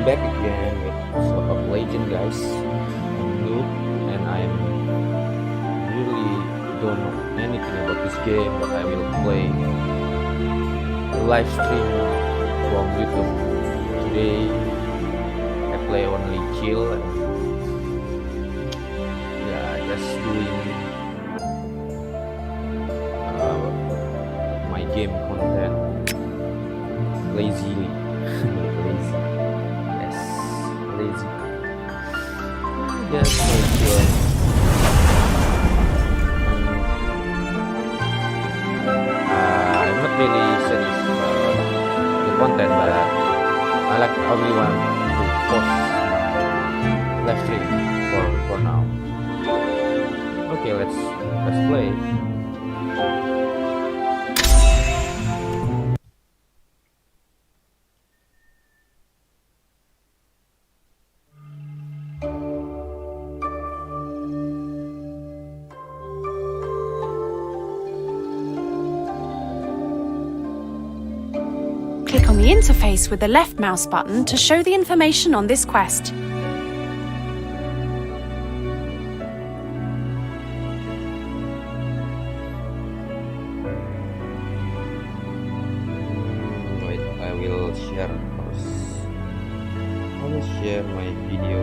back again with Sort of Legend, guys. I'm Noob, and I'm really don't know anything about this game, but I will play the live stream from YouTube. Today I play only chill and just doing my game content lazily. Lazy. Yes, lazy. Just chill. I'm not really serious about the content, but I like only one to post live stream for now. Okay, let's play. Click on the interface with the left mouse button to show the information on this quest. Wait, I will share first. I will share my video.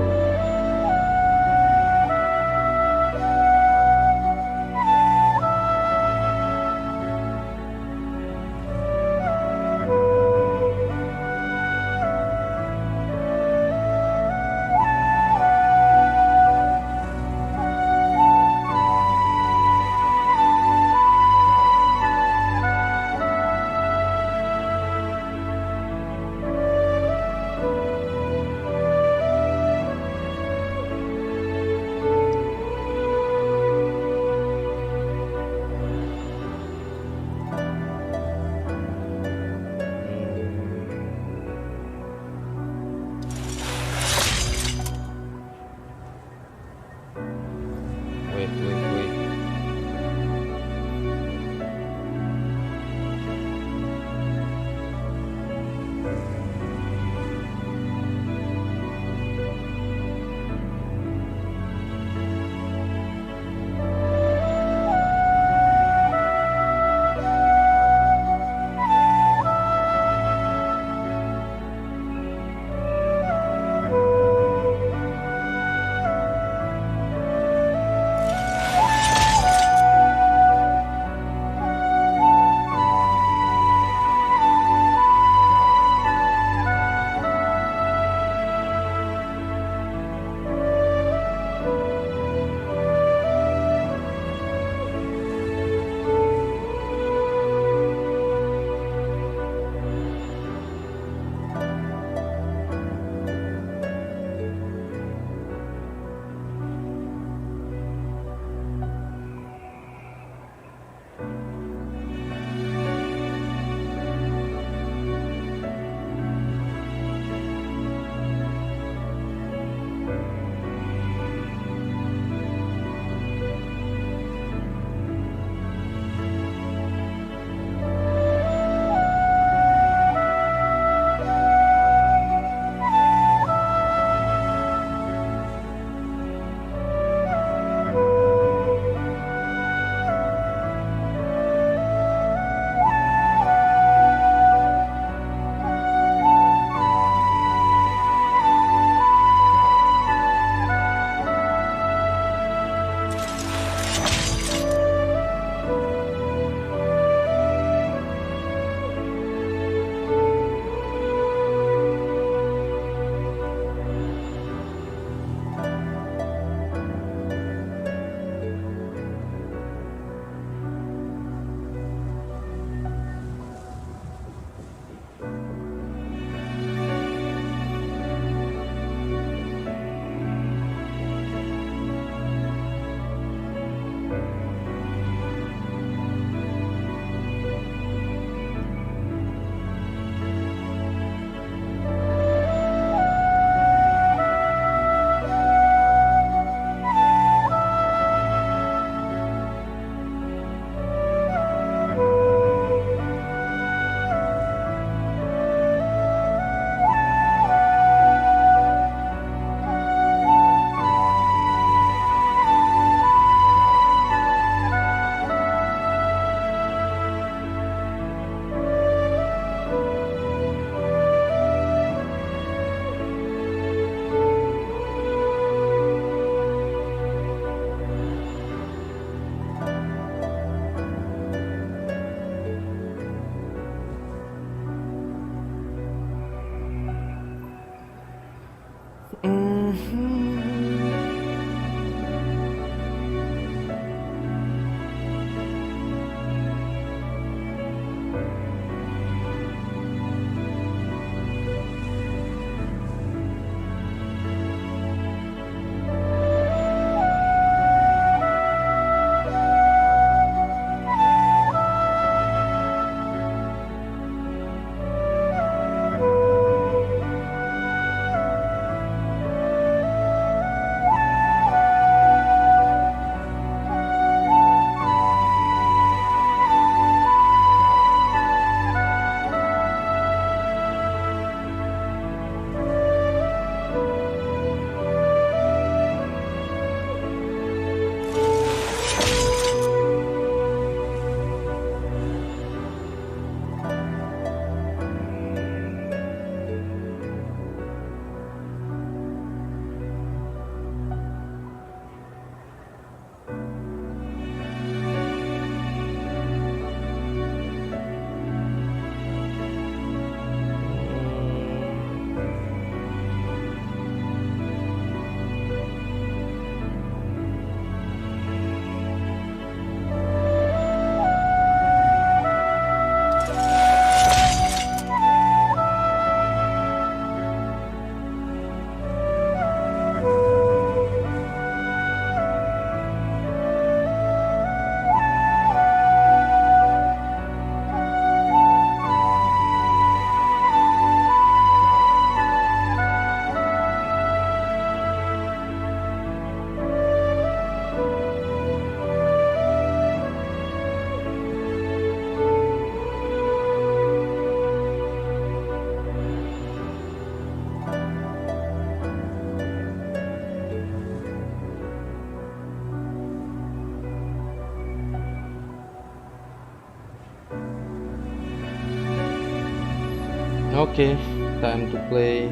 Okay, time to play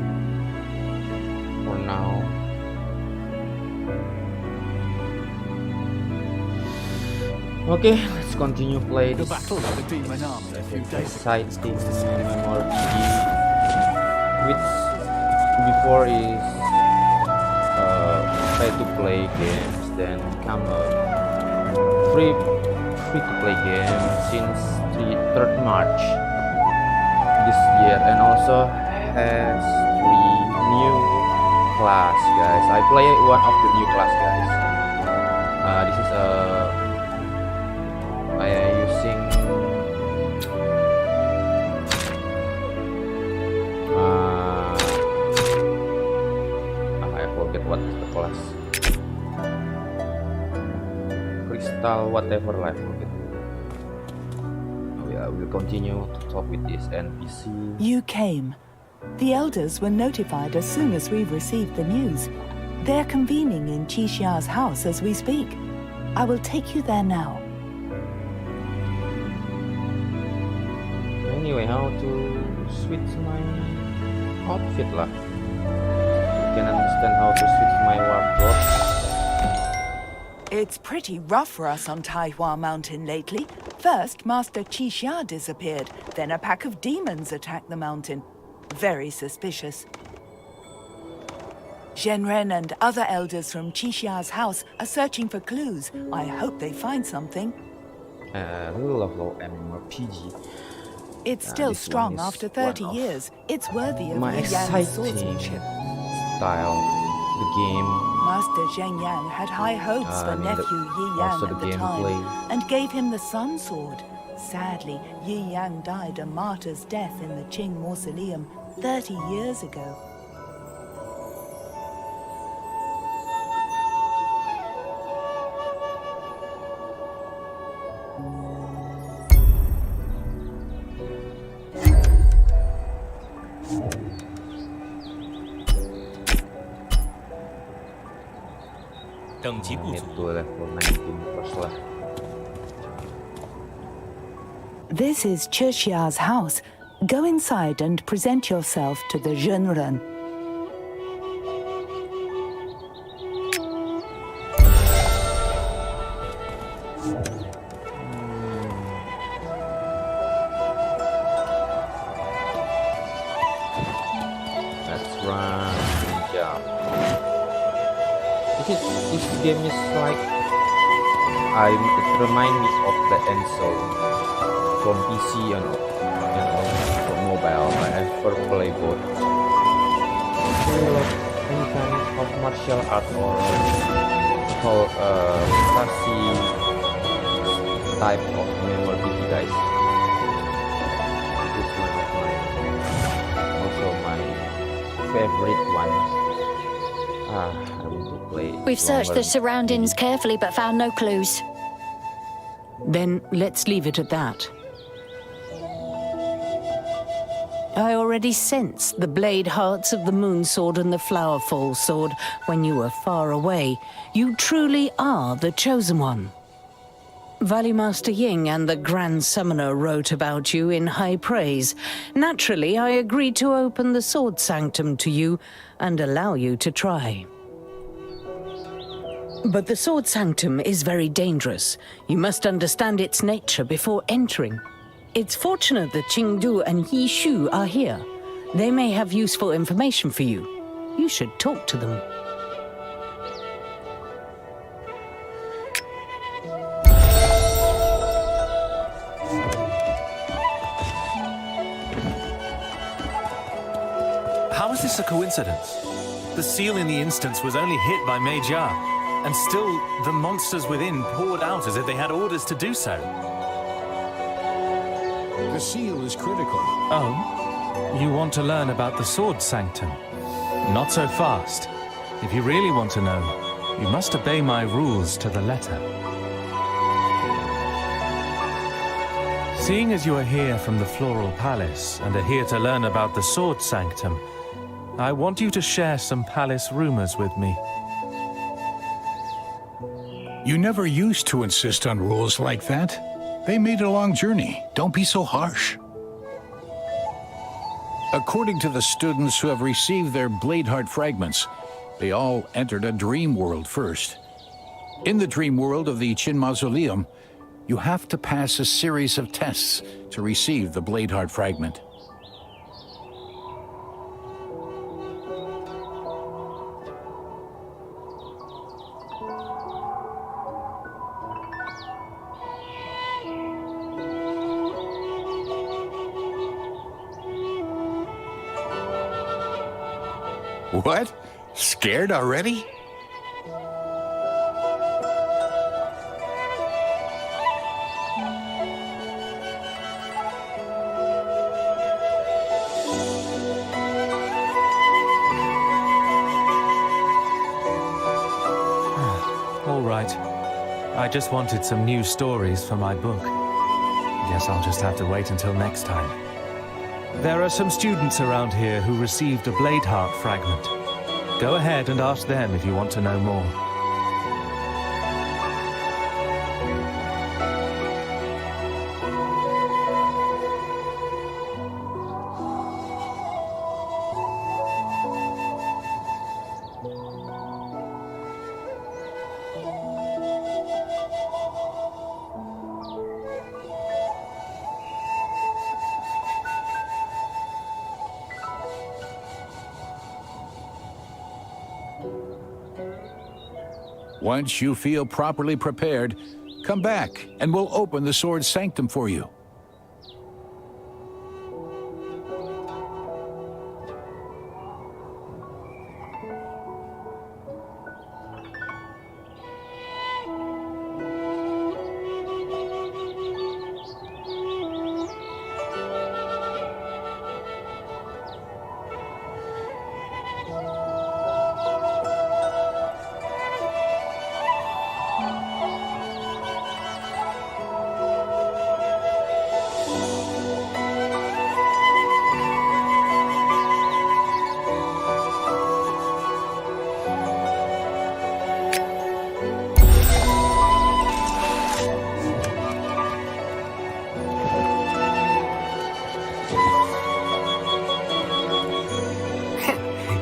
for now. Okay, let's continue play The this battle of the demon army a few days ago. exciting Mmorpg, which before is pay to play games, then become a free to play game since 3rd March this year, and also has 3 new class, guys. I play one of the new class, guys. This is I am using I forget what is the class. Crystal whatever life. Okay. Oh yeah, we'll continue to talk with this NPC. You came. The elders were notified as soon as we received the news. They're convening in Chixia's house as we speak. I will take you there now. Anyway, how to switch my outfit lah? You can understand how to switch my wardrobe. It's pretty rough for us on Taihua Mountain lately. First, Master Qixia disappeared. Then a pack of demons attacked the mountain. Very suspicious. Zhenren and other elders from Qixia's house are searching for clues. I hope they find something. I really love Mmorpg. It's still this strong one is after 30 one of years. It's worthy of my Yu Yan's exciting swordsmanship. style, the game. Master Zheng Yang had high hopes for nephew Yi Yang also at the the time gameplay. and gave him the Sun Sword. Sadly, Yi Yang died a martyr's death in the Qing Mausoleum 30 years ago. Need to level 19 first lah. This is Qixia's house. Go inside and present yourself to the Zhenren. Let's run and jump. This game is like it reminds me of the Enso from PC and from mobile. I ever play both. If you love any kind of martial art or fantasy type of Mmorpg, guys, this is one of my favorite ones. I want to play. We've searched the surroundings carefully but found no clues. Then let's leave it at that. I already sensed the blade hearts of the Moon Sword and the Flowerfall Sword when you were far away. You truly are the Chosen One. Valley Master Ying and the Grand Summoner wrote about you in high praise. Naturally, I agreed to open the Sword Sanctum to you and allow you to try. But the Sword Sanctum is very dangerous. You must understand its nature before entering. It's fortunate that Qingdu and Yishu are here. They may have useful information for you. You should talk to them. How is this a coincidence? The seal in the instance was only hit by Mei Jia, and still the monsters within poured out as if they had orders to do so. The seal is critical. Oh? You want to learn about the Sword Sanctum? Not so fast. If you really want to know, you must obey my rules to the letter. Seeing as you are here from the Floral Palace and are here to learn about the Sword Sanctum, I want you to share some palace rumors with me. You never used to insist on rules like that. They made a long journey. Don't be so harsh. According to the students who have received their Bladeheart fragments, they all entered a dream world first. In the dream world of the Qin Mausoleum, you have to pass a series of tests to receive the Bladeheart fragment. What? Scared already? All right. I just wanted some new stories for my book. Guess I'll just have to wait until next time. There are some students around here who received a Bladeheart fragment. Go ahead and ask them if you want to know more. Once you feel properly prepared, come back and we'll open the Sword Sanctum for you.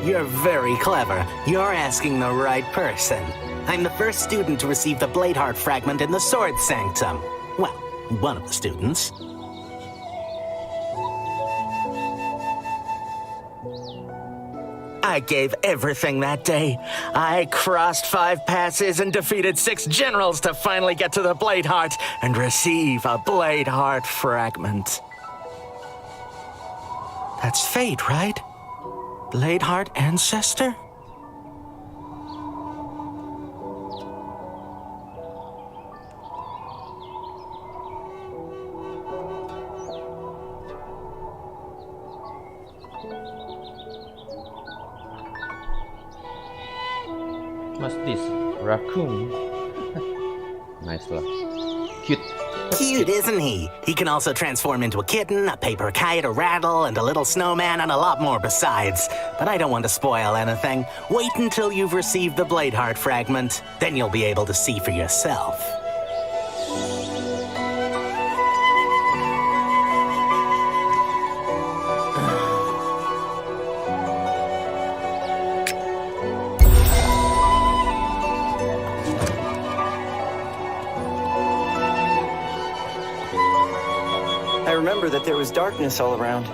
You're very clever. You're asking the right person. I'm the first student to receive the Bladeheart fragment in the Sword Sanctum. Well, one of the students. I gave everything that day. I crossed 5 passes and defeated 6 generals to finally get to the Bladeheart and receive a Bladeheart fragment. That's fate, right? Bladeheart ancestor? What's this? Raccoon? Nice lah. Cute. Cute, isn't he? He can also transform into a kitten, a paper kite, a rattle, and a little snowman, and a lot more besides. But I don't want to spoil anything. Wait until you've received the Bladeheart fragment. Then you'll be able to see for yourself. I remember that there was darkness all around,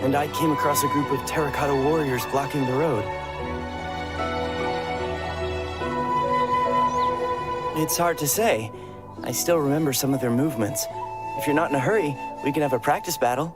and I came across a group of terracotta warriors blocking the road. It's hard to say. I still remember some of their movements. If you're not in a hurry, we can have a practice battle.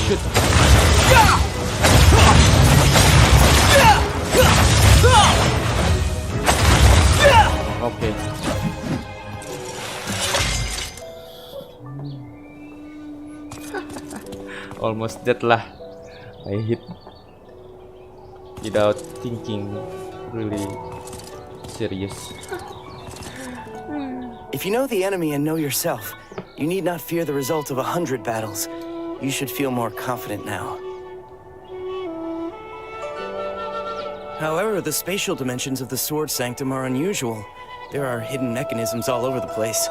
shoot. Okay. Almost dead lah. I hit without thinking, really serious. If you know the enemy and know yourself, you need not fear the result of 100 battles. You should feel more confident now. However, the spatial dimensions of the Sword Sanctum are unusual. There are hidden mechanisms all over the place.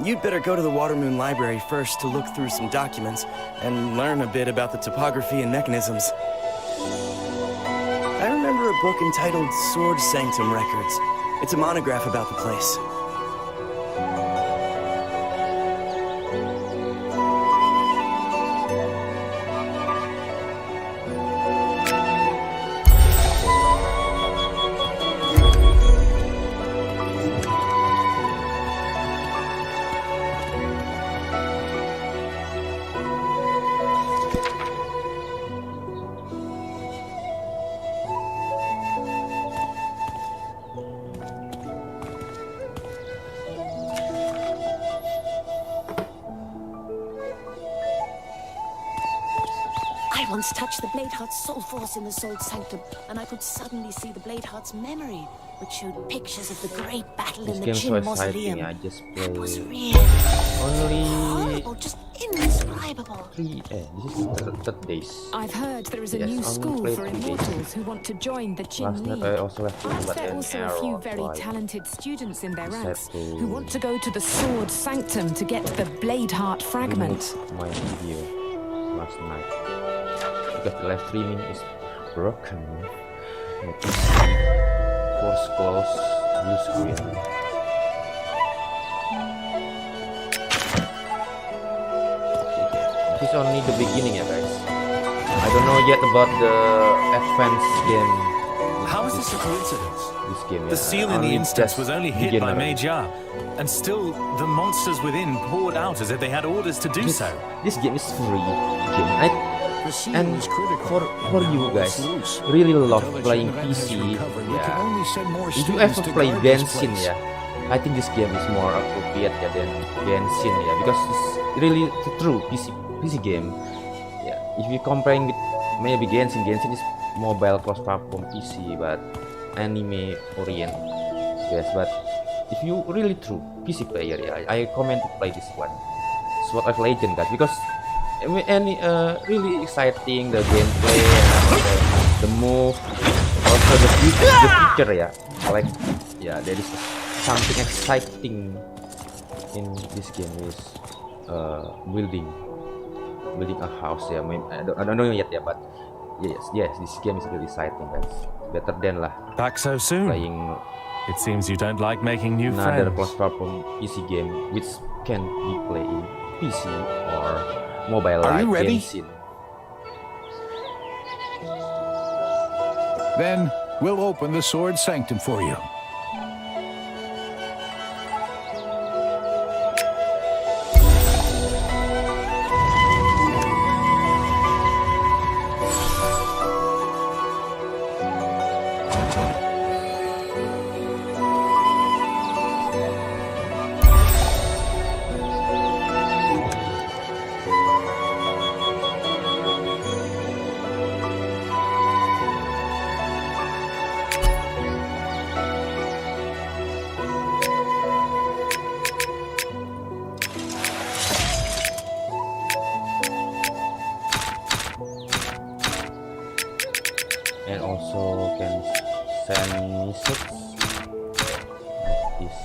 You'd better go to the Watermoon Library first to look through some documents and learn a bit about the topography and mechanisms. I remember a book entitled Sword Sanctum Records. It's a monograph about the place. I once touched the Bladeheart's soul force in the Sword Sanctum, and I could suddenly see the Bladeheart's memory, which showed pictures of the great battle This in the game so Jin Mausoleum. exciting. I just It was played real, only horrible, just indescribable. this is the third days. I've heard there is a Yes, new only school played for 3 days. immortals who want to join the Jin Last night League. I also left Aren't but there an also a error, few very so I talented students in their decided ranks to who want to go to the Sword Sanctum to get the Bladeheart fragment? remove my video last night because the live streaming is broken. My PC force close blue screen. This is only the beginning, ya guys. I don't know yet about the advanced game. How is this a coincidence? This game, The seal in the instance was only hit by Mage Yar, and still the monsters within poured out as if they had orders to do so. This game is free game. The seal And is critical. for and you now guys it's loose. really love Until its playing event has PC, recovered, we can yeah. only send more If you students ever to play guard this Genshin, place. yeah, I think this game is more appropriate than Genshin, yeah, because it's really the true PC game. Yeah, if you comparing with maybe Genshin is mobile cross-platform PC, but anime orient. Yes, but if you really true PC player, yeah, I recommend to play this one, Sword of Legend, guys, because any really exciting the gameplay, the move, also the future, yeah. Like, yeah, there is something exciting in this game is building a house. Yeah, I don't know yet, yeah, but yes, this game is really exciting, guys. Better than lah Back so soon? playing It seems you don't like making new another friends. cross-platform PC game which can be played in PC or mobile Are like you ready? Genshin. Then we'll open the Sword Sanctum for you. And also can send message like this.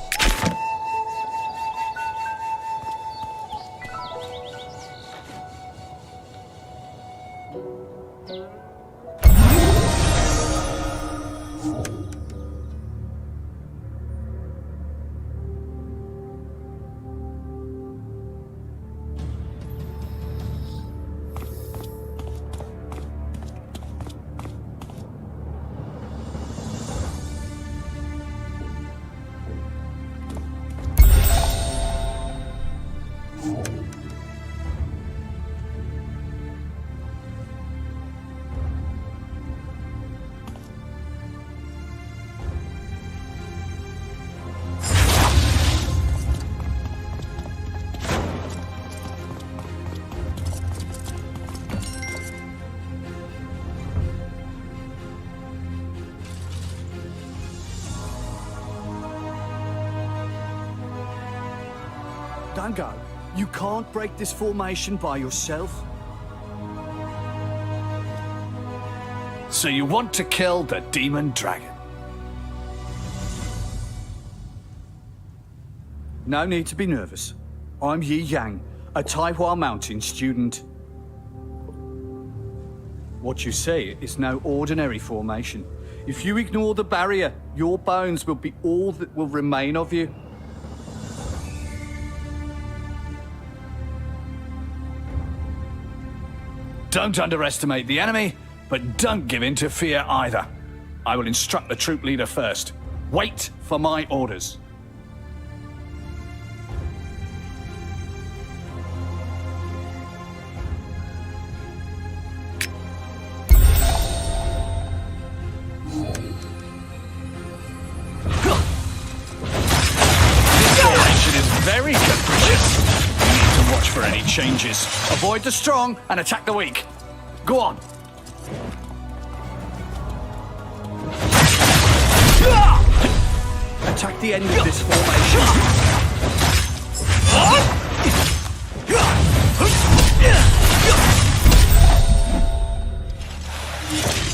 Dango, you can't break this formation by yourself. So you want to kill the demon dragon? No need to be nervous. I'm Yi Yang, a Taihua Mountain student. What you see is no ordinary formation. If you ignore the barrier, your bones will be all that will remain of you. Don't underestimate the enemy, but don't give in to fear either. I will instruct the troop leader first. Wait for my orders. Very capricious. You need to watch for any changes. Avoid the strong and attack the weak. Go on. Attack the end of this formation.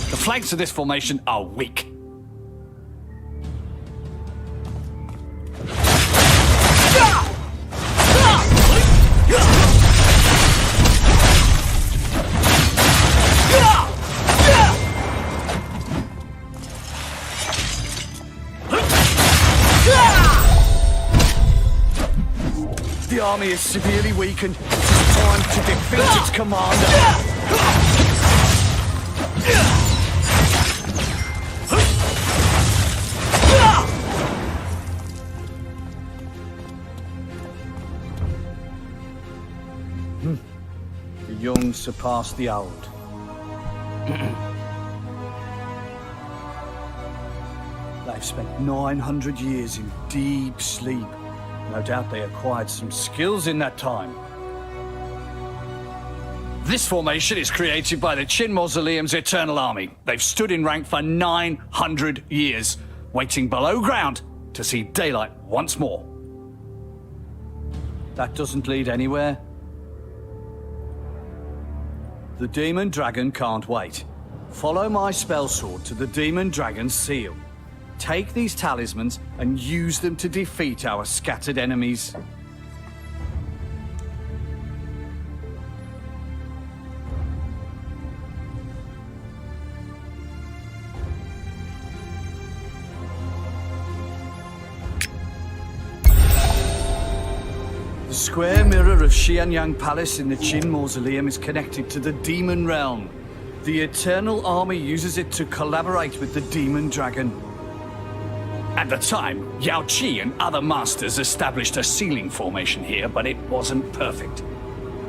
The flanks of this formation are weak. The army is severely weakened. It's time to defeat its commander. The young surpass the old. They've spent 900 years in deep sleep. No doubt they acquired some skills in that time. This formation is created by the Qin Mausoleum's Eternal Army. They've stood in rank for 900 years, waiting below ground to see daylight once more. That doesn't lead anywhere. The demon dragon can't wait. Follow my spell sword to the demon dragon's seal. Take these talismans and use them to defeat our scattered enemies. The square mirror of Xianyang Palace in the Qin Mausoleum is connected to the Demon Realm. The Eternal Army uses it to collaborate with the Demon Dragon. At the time, Yao Qi and other masters established a sealing formation here, but it wasn't perfect.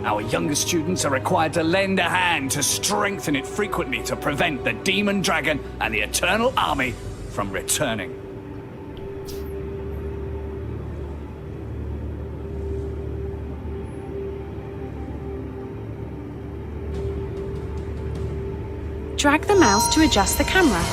Our younger students are required to lend a hand to strengthen it frequently to prevent the Demon Dragon and the Eternal Army from returning. Drag the mouse to adjust the camera.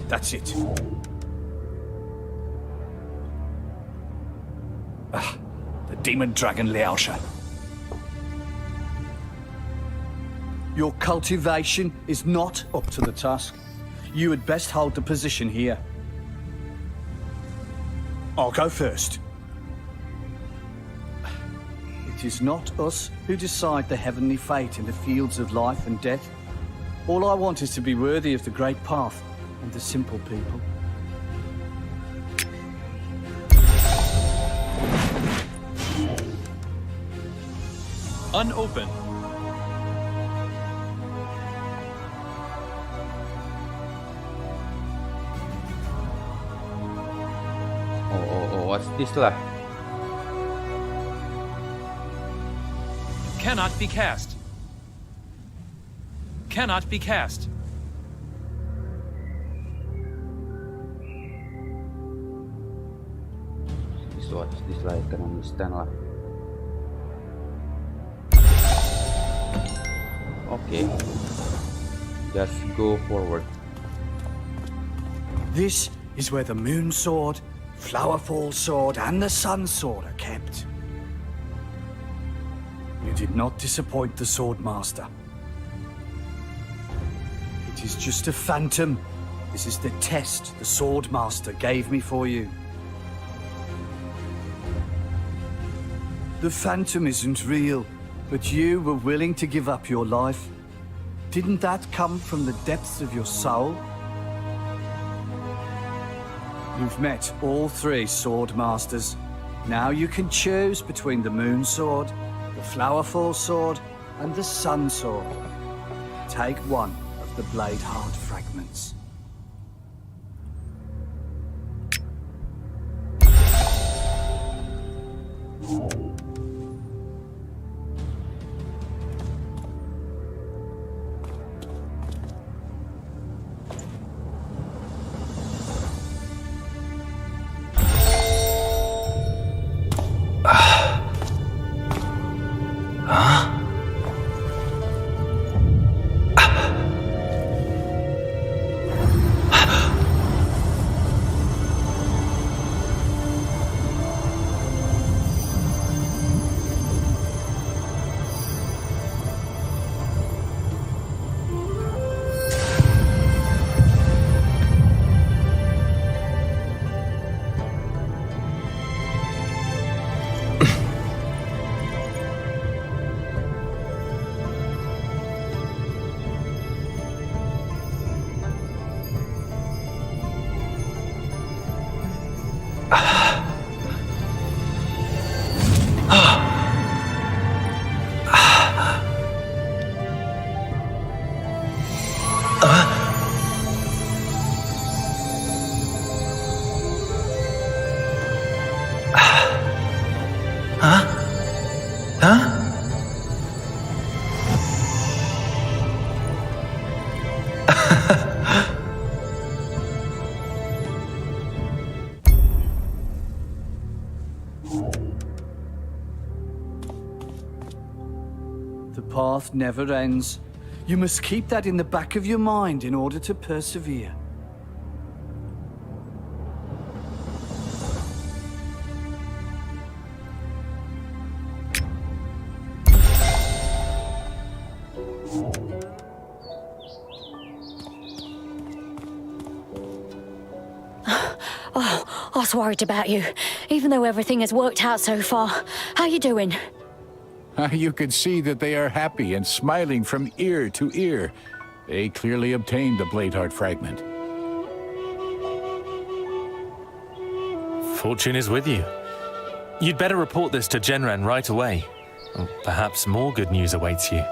That's it. The Demon Dragon Liaosha. Your cultivation is not up to the task. You had best hold the position here. I'll go first. It is not us who decide the heavenly fate in the fields of life and death. All I want is to be worthy of the great path and the simple people. Unopened. What's this lah? Cannot be cast. Cannot be cast. What's this lah? I can understand lah. Okay. Just go forward. This is where the Moon Sword, Flowerfall Sword, and the Sun Sword are kept. You did not disappoint the Sword Master. It is just a phantom. This is the test the Sword Master gave me for you. The phantom isn't real, but you were willing to give up your life. Didn't that come from the depths of your soul? You've met all three Sword Masters. Now you can choose between the Moon Sword, the Flowerfall Sword, and the Sun Sword. Take one of the Blade Heart fragments. The path never ends. You must keep that in the back of your mind in order to persevere. Oh, I was worried about you, even though everything has worked out so far. How you doing? You can see that they are happy and smiling from ear to ear. They clearly obtained the Bladeheart fragment. Fortune is with you. You'd better report this to Genren right away. Or perhaps more good news awaits you.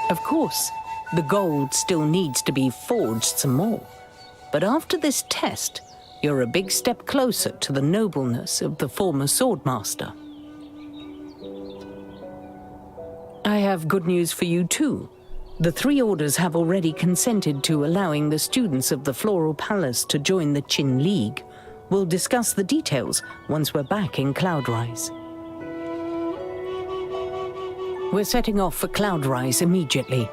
Of course, the gold still needs to be forged some more. But after this test, you're a big step closer to the nobleness of the former swordmaster. I have good news for you too. The three orders have already consented to allowing the students of the Floral Palace to join the Qin League. We'll discuss the details once we're back in Cloudrise. We're setting off for Cloudrise immediately.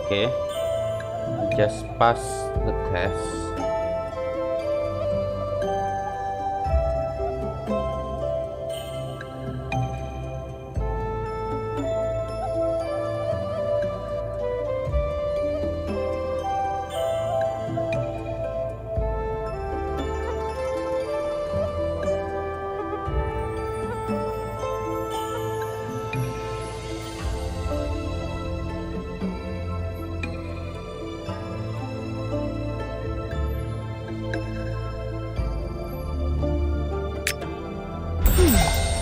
Okay, just pass the test.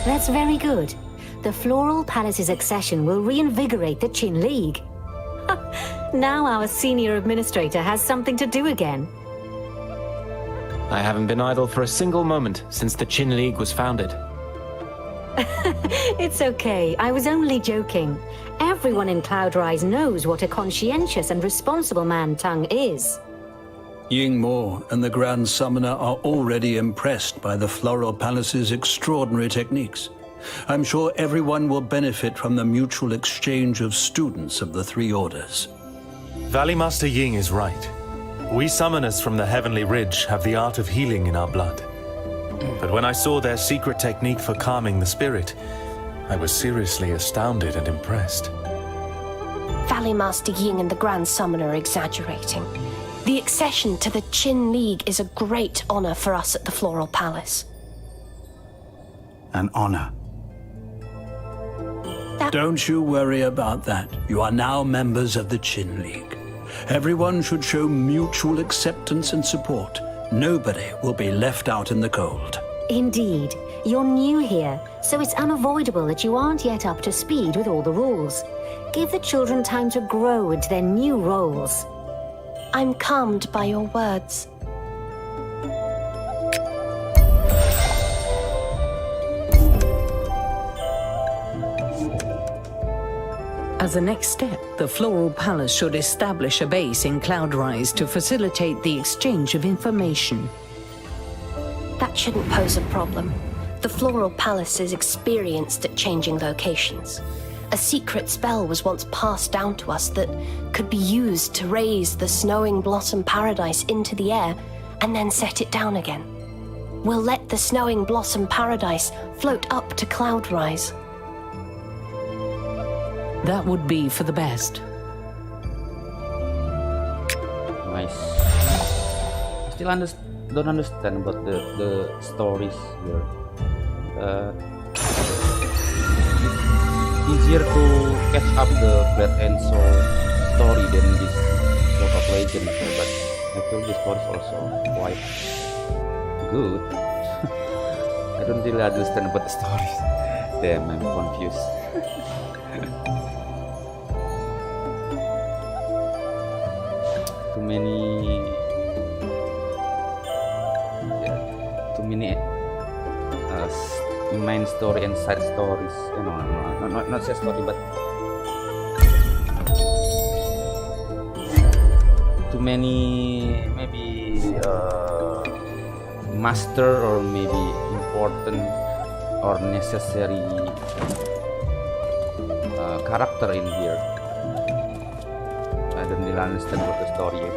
That's very good. The Floral Palace's accession will reinvigorate the Qin League. Now our senior administrator has something to do again. I haven't been idle for a single moment since the Qin League was founded. It's okay, I was only joking. Everyone in Cloudrise knows what a conscientious and responsible man Tung is. Yingmo and the Grand Summoner are already impressed by the Floral Palace's extraordinary techniques. I'm sure everyone will benefit from the mutual exchange of students of the three orders. Valley Master Ying is right. We summoners from the Heavenly Ridge have the art of healing in our blood. But when I saw their secret technique for calming the spirit, I was seriously astounded and impressed. Valley Master Ying and the Grand Summoner are exaggerating. The accession to the Qin League is a great honor for us at the Floral Palace. An honor. Don't you worry about that. You are now members of the Qin League. Everyone should show mutual acceptance and support. Nobody will be left out in the cold. Indeed. You're new here, so it's unavoidable that you aren't yet up to speed with all the rules. Give the children time to grow into their new roles. I'm calmed by your words. As a next step, the Floral Palace should establish a base in Cloudrise to facilitate the exchange of information. That shouldn't pose a problem. The Floral Palace is experienced at changing locations. A secret spell was once passed down to us that could be used to raise the Snowing Blossom Paradise into the air and then set it down again. We'll let the Snowing Blossom Paradise float up to Cloudrise. That would be for the best. Nice. Still don't understand about the stories here. Easier to catch up the Blood and Soul story than this sort of legend, but Actually, the story is also quite good. I don't really understand about the stories. Damn, I'm confused. Too many, main story and side stories. Not side story, but too many maybe master or maybe important or necessary character in here. I don't really understand what the story is.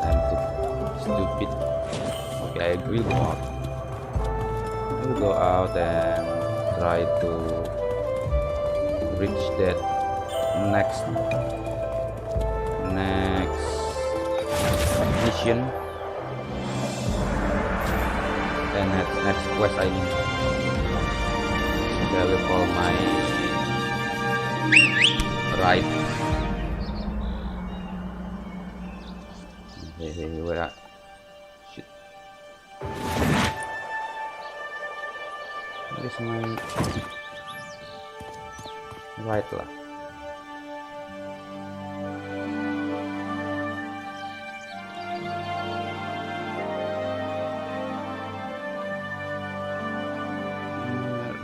I'm too stupid. Okay, I will go out. I will go out and try to reach that next mission and next quest I need. Okay, I will call my right. Okay, where shit. Where is my right lah?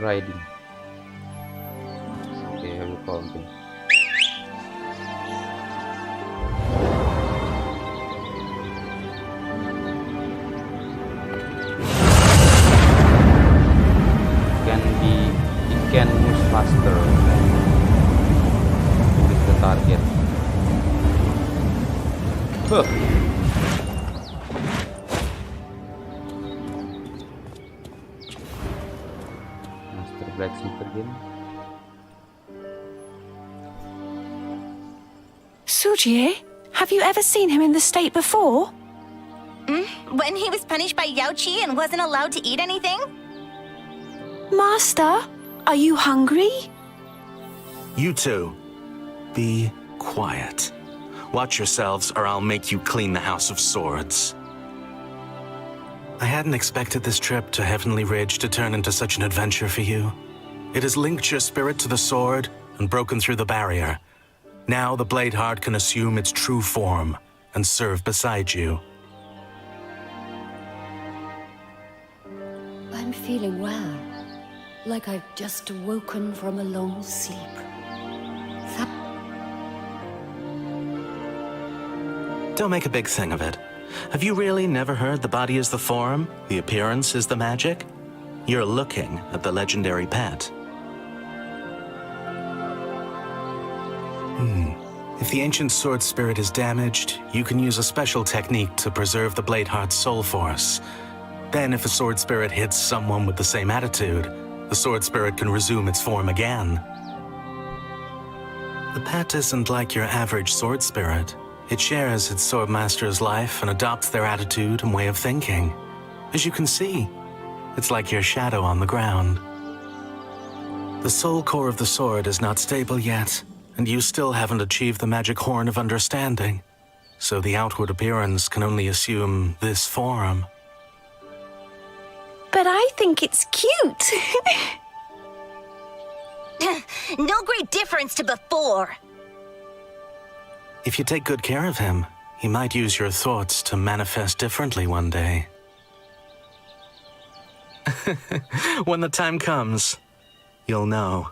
Riding. Okay, I will call him. It can move faster with the target. Huh. BlackSnack again. Sujie, have you ever seen him in this state before? When he was punished by Yaoqi and wasn't allowed to eat anything? Master, are you hungry? You two, be quiet. Watch yourselves or I'll make you clean the House of Swords. I hadn't expected this trip to Heavenly Ridge to turn into such an adventure for you. It has linked your spirit to the sword and broken through the barrier. Now the Bladeheart can assume its true form and serve beside you. I'm feeling well, like I've just awoken from a long sleep. Don't make a big thing of it. Have you really never heard the body is the form, the appearance is the magic? You're looking at the legendary pet. If the ancient sword spirit is damaged, you can use a special technique to preserve the Bladeheart's soul force. Then if a sword spirit hits someone with the same attitude, the sword spirit can resume its form again. The pet isn't like your average sword spirit. It shares its swordmaster's life and adopts their attitude and way of thinking. As you can see, it's like your shadow on the ground. The soul core of the sword is not stable yet, and you still haven't achieved the magic horn of understanding. So the outward appearance can only assume this form. But I think it's cute. No great difference to before. If you take good care of him, he might use your thoughts to manifest differently one day. When the time comes, you'll know.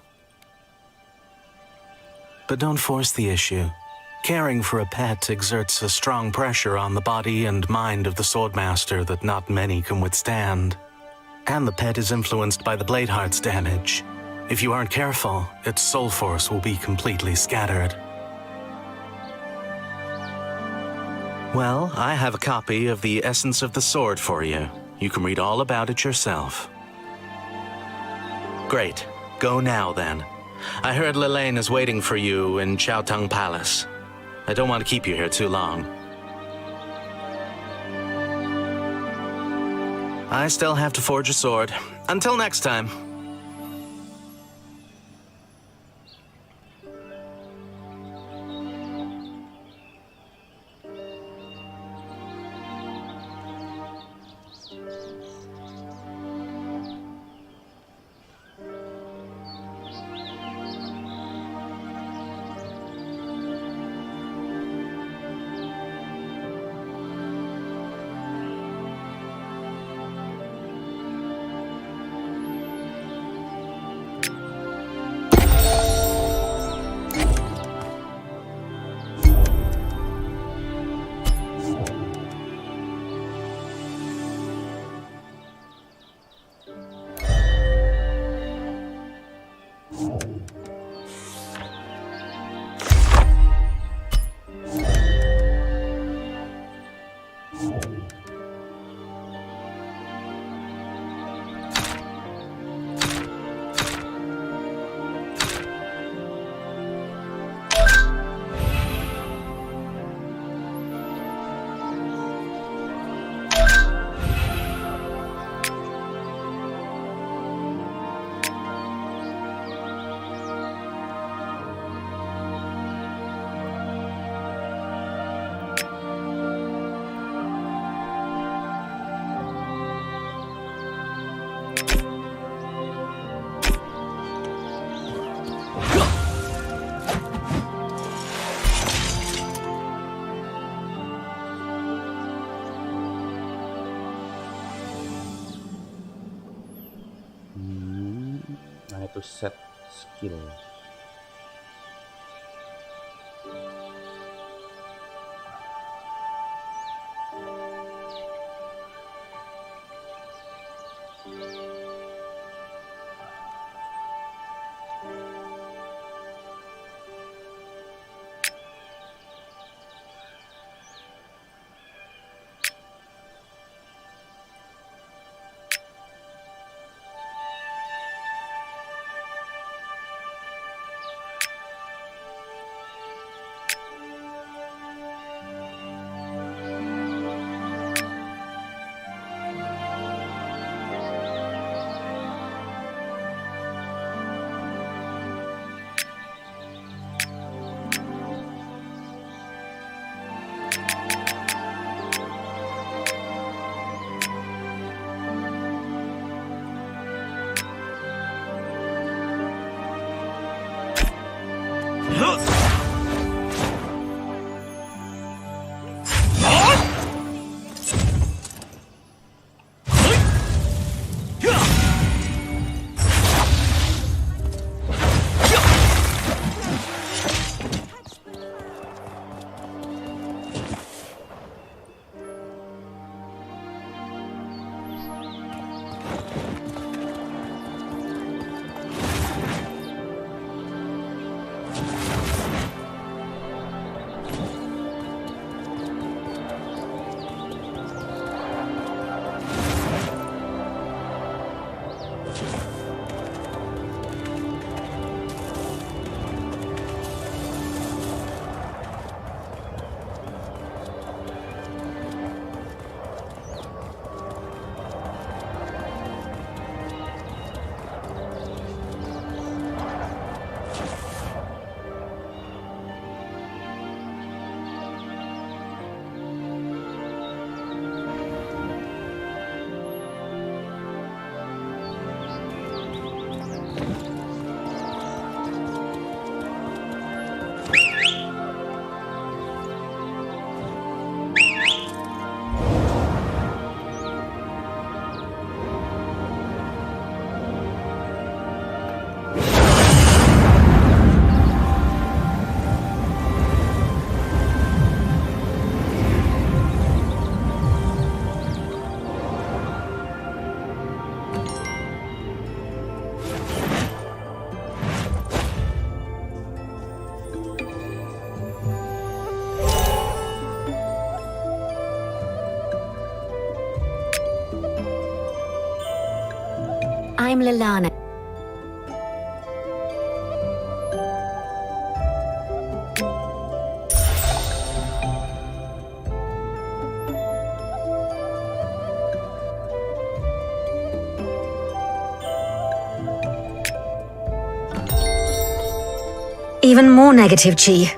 But don't force the issue. Caring for a pet exerts a strong pressure on the body and mind of the swordmaster that not many can withstand. And the pet is influenced by the Bladeheart's damage. If you aren't careful, its soul force will be completely scattered. Well, I have a copy of the Essence of the Sword for you. You can read all about it yourself. Great. Go now, then. I heard Lilane is waiting for you in Chaotang Palace. I don't want to keep you here too long. I still have to forge a sword. Until next time. to set skill. I'm Lilana. Even more negative, Chi.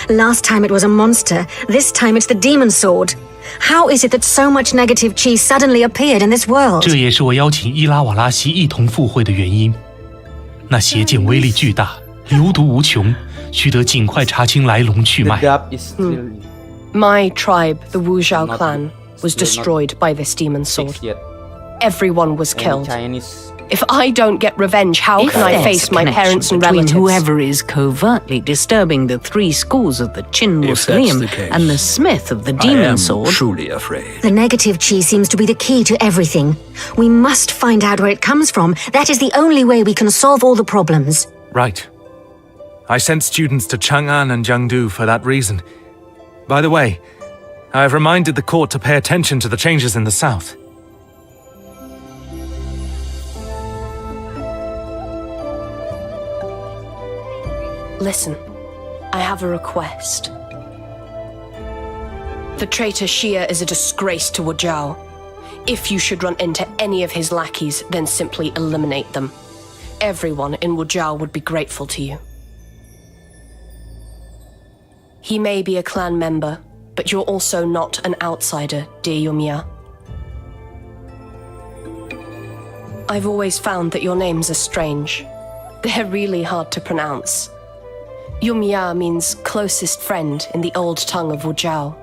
Last time it was a monster, this time it's the demon sword. How is it that so much negative Chi suddenly appeared in this world? 这也是我邀请伊拉瓦拉西一同赴会的原因。那邪剑威力巨大，流毒无穷，须得尽快查清来龙去脉。My tribe, the Wuzhou clan, was destroyed by this demon sword. Everyone was killed. If I don't get revenge, how can I face my parents and relatives? Whoever is covertly disturbing the 3 schools of the Qin Mausoleum and the smith of the demon sword. I am truly afraid. The negative Chi seems to be the key to everything. We must find out where it comes from. That is the only way we can solve all the problems. Right. I sent students to Chang'an and Jiangdu for that reason. By the way, I have reminded the court to pay attention to the changes in the south. Listen, I have a request. The traitor Xia is a disgrace to Wuzhou. If you should run into any of his lackeys, then simply eliminate them. Everyone in Wuzhou would be grateful to you. He may be a clan member, but you're also not an outsider, dear Yumiya. I've always found that your names are strange. They're really hard to pronounce. Yumiya means closest friend in the old tongue of Wuzhou.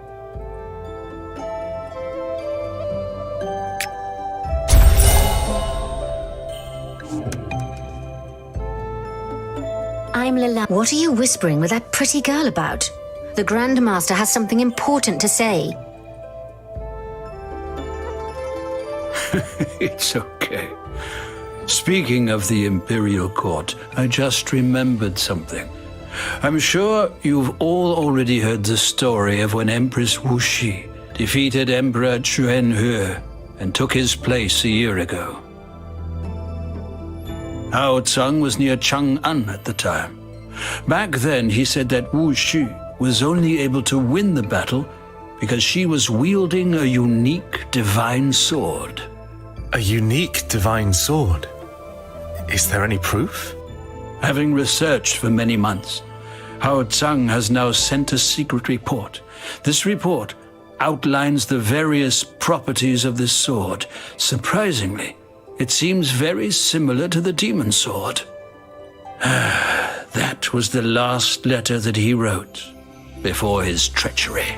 I'm Lila. What are you whispering with that pretty girl about? The Grandmaster has something important to say. It's okay. Speaking of the Imperial Court, I just remembered something. I'm sure you've all already heard the story of when Empress Wuxi defeated Emperor Chuanhe and took his place a year ago. Hao Tsang was near Chang'an at the time. Back then, he said that Wuxi was only able to win the battle because she was wielding a unique divine sword. A unique divine sword? Is there any proof? Having researched for many months, Hao Tsang has now sent a secret report. This report outlines the various properties of this sword. Surprisingly, it seems very similar to the demon sword. That was the last letter that he wrote before his treachery.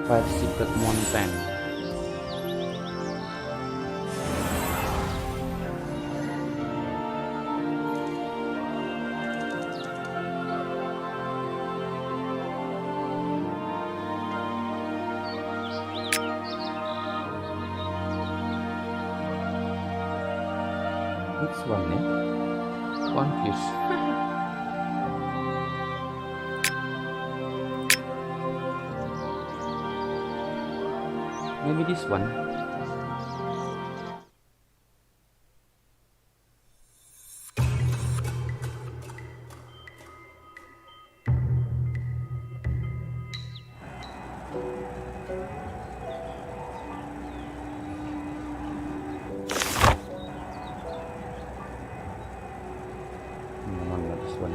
Five secret mountain. Which one, eh? Confused. Maybe this one. No, not this one.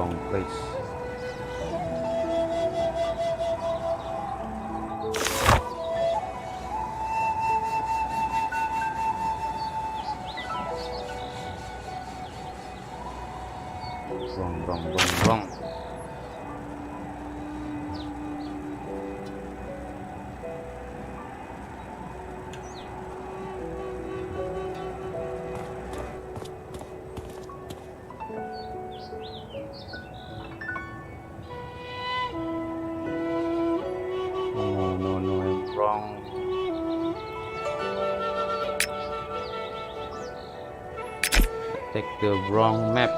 wrong place. Wrong. No, I'm wrong. Take the wrong map.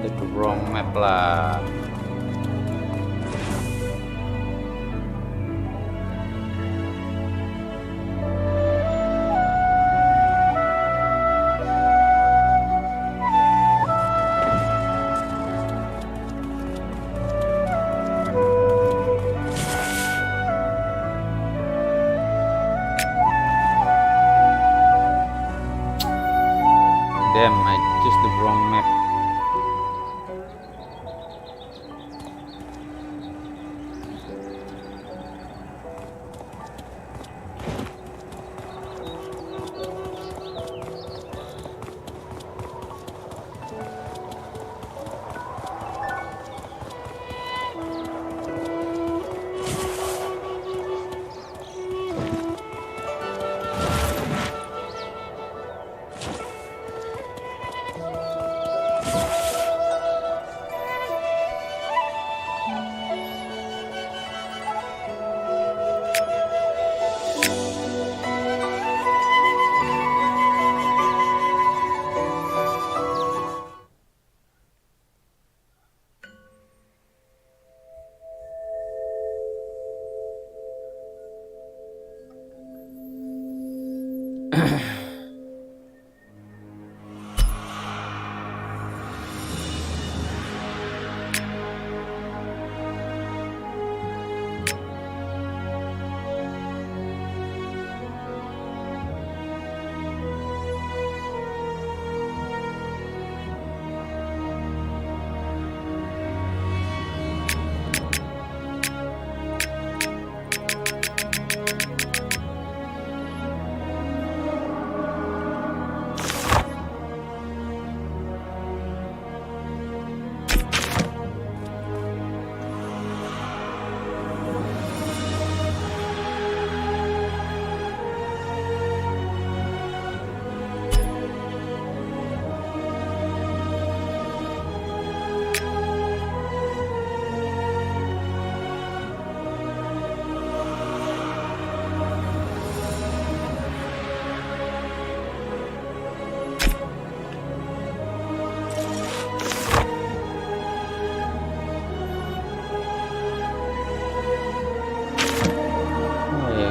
Take the wrong map lah. Damn, I chose the wrong map.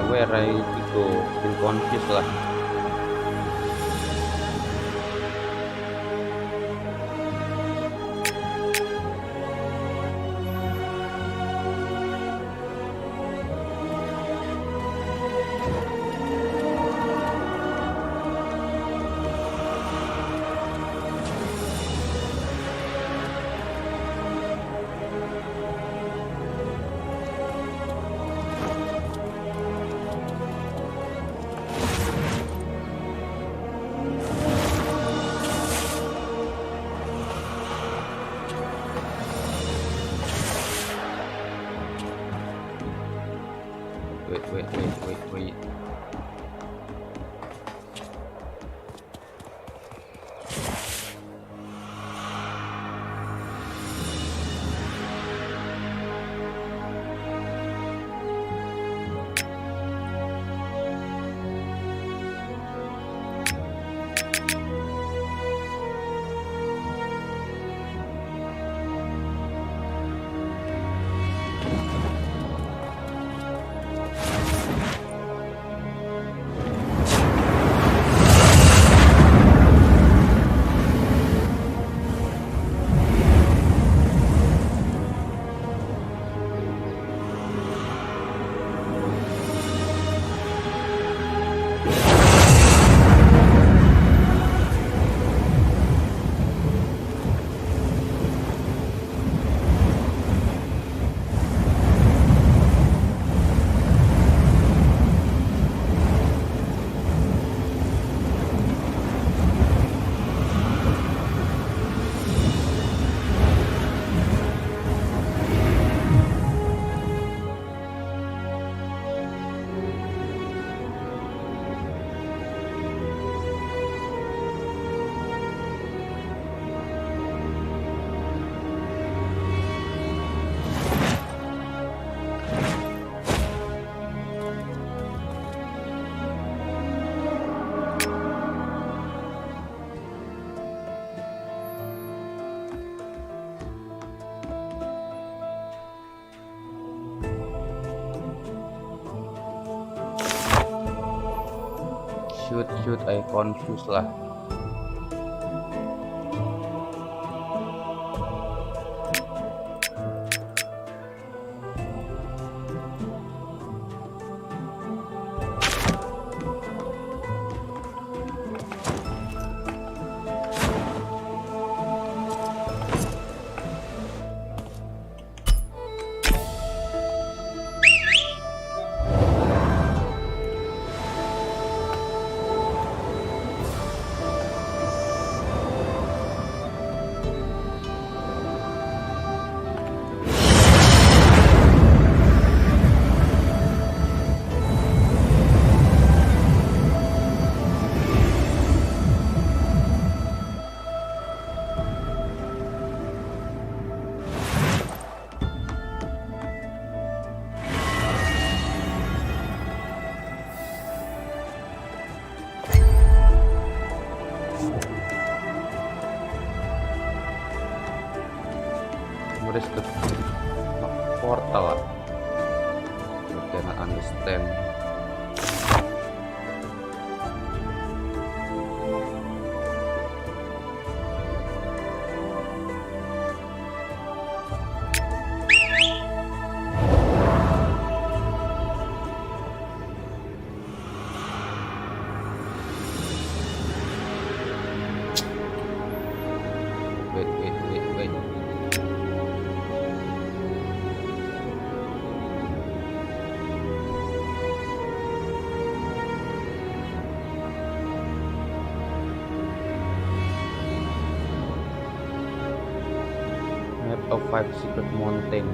Where I to go, feel confused lah. shoot I confused lah. What is the portal? I cannot understand. Wait. Map of 5 secret mountain.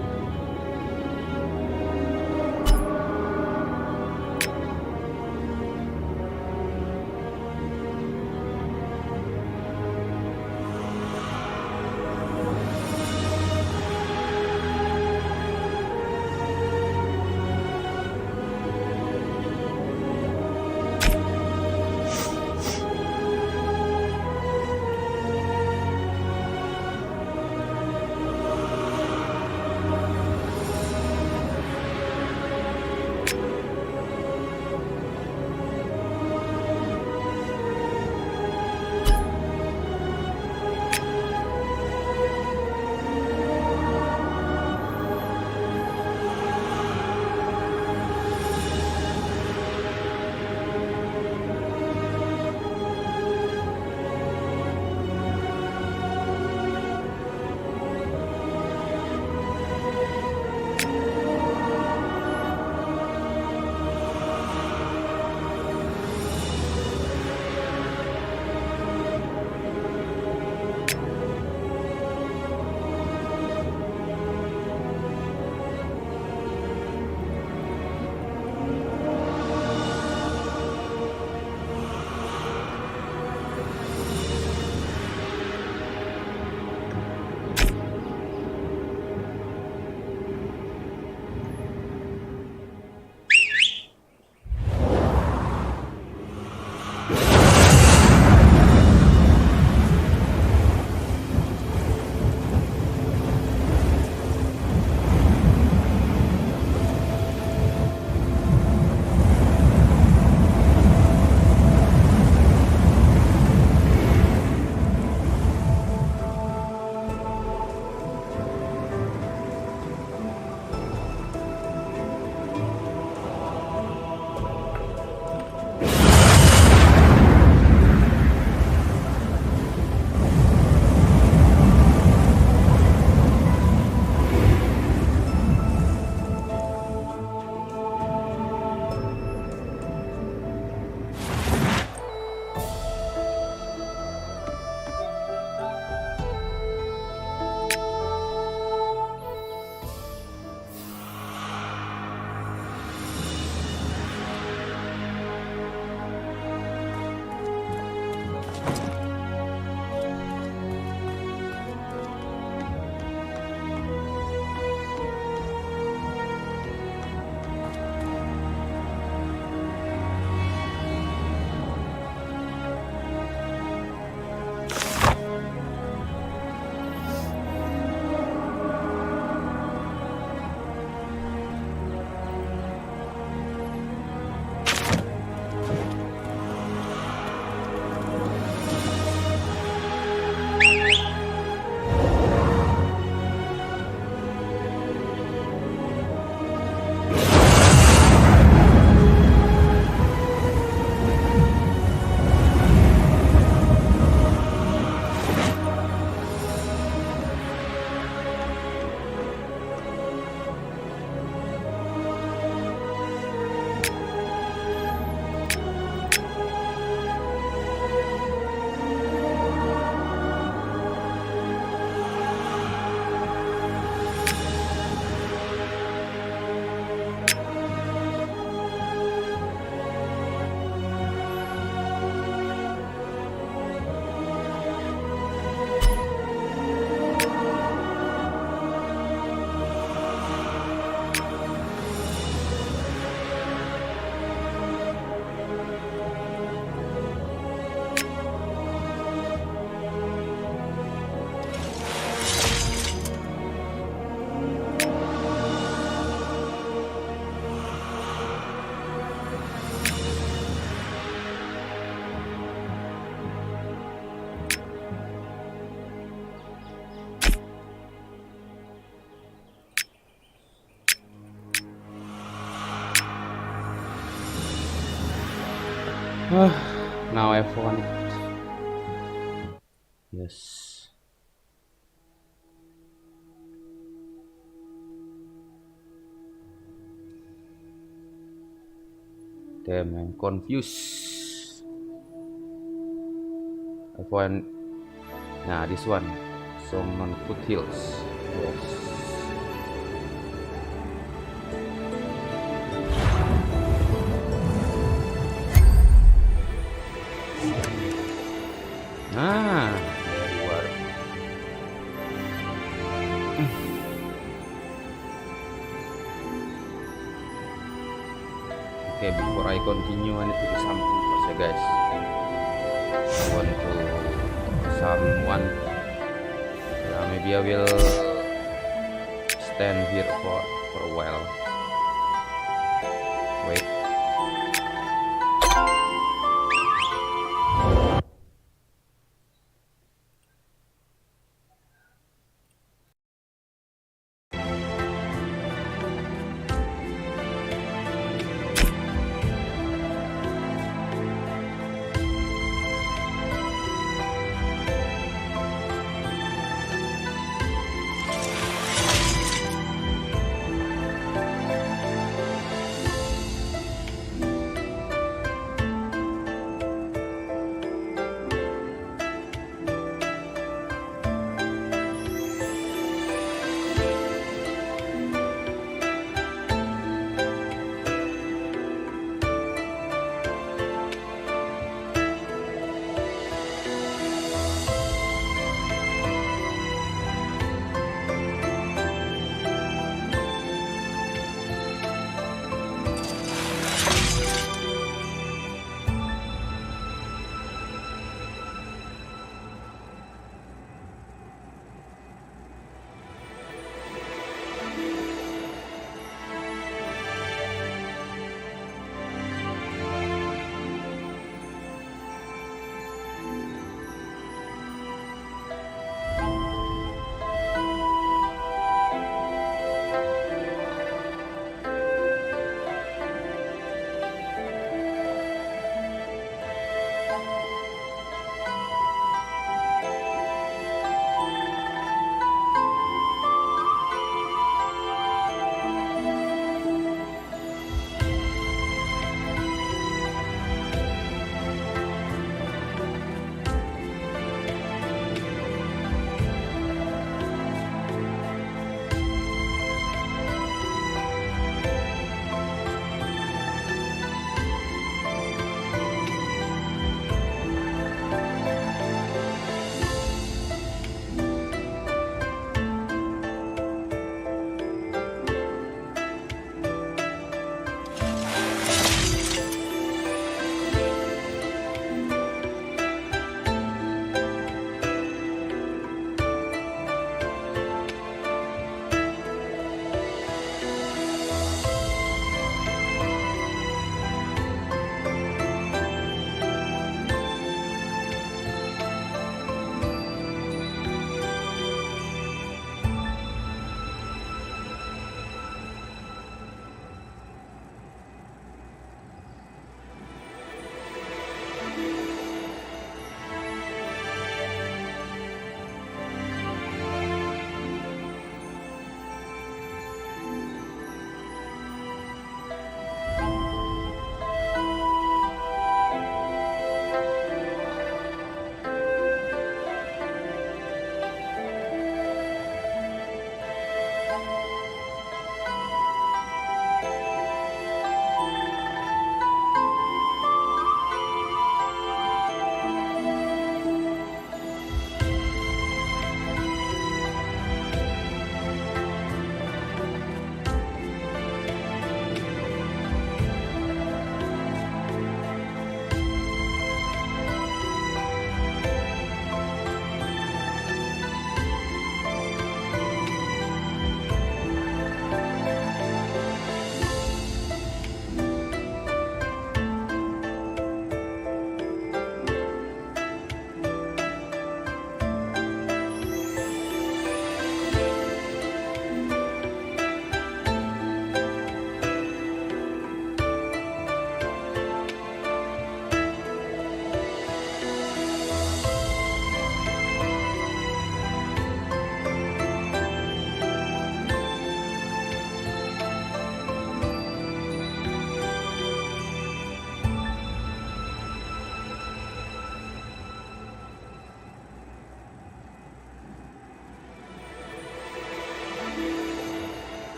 Now I found it. Yes. Damn, I'm confused. I found. Nah, this one. Summon foothills. Yes. Ah, there you are. Okay, before I continue, I need to do something first, ya guys. I want to someone. Maybe I will stand here for a while. Wait.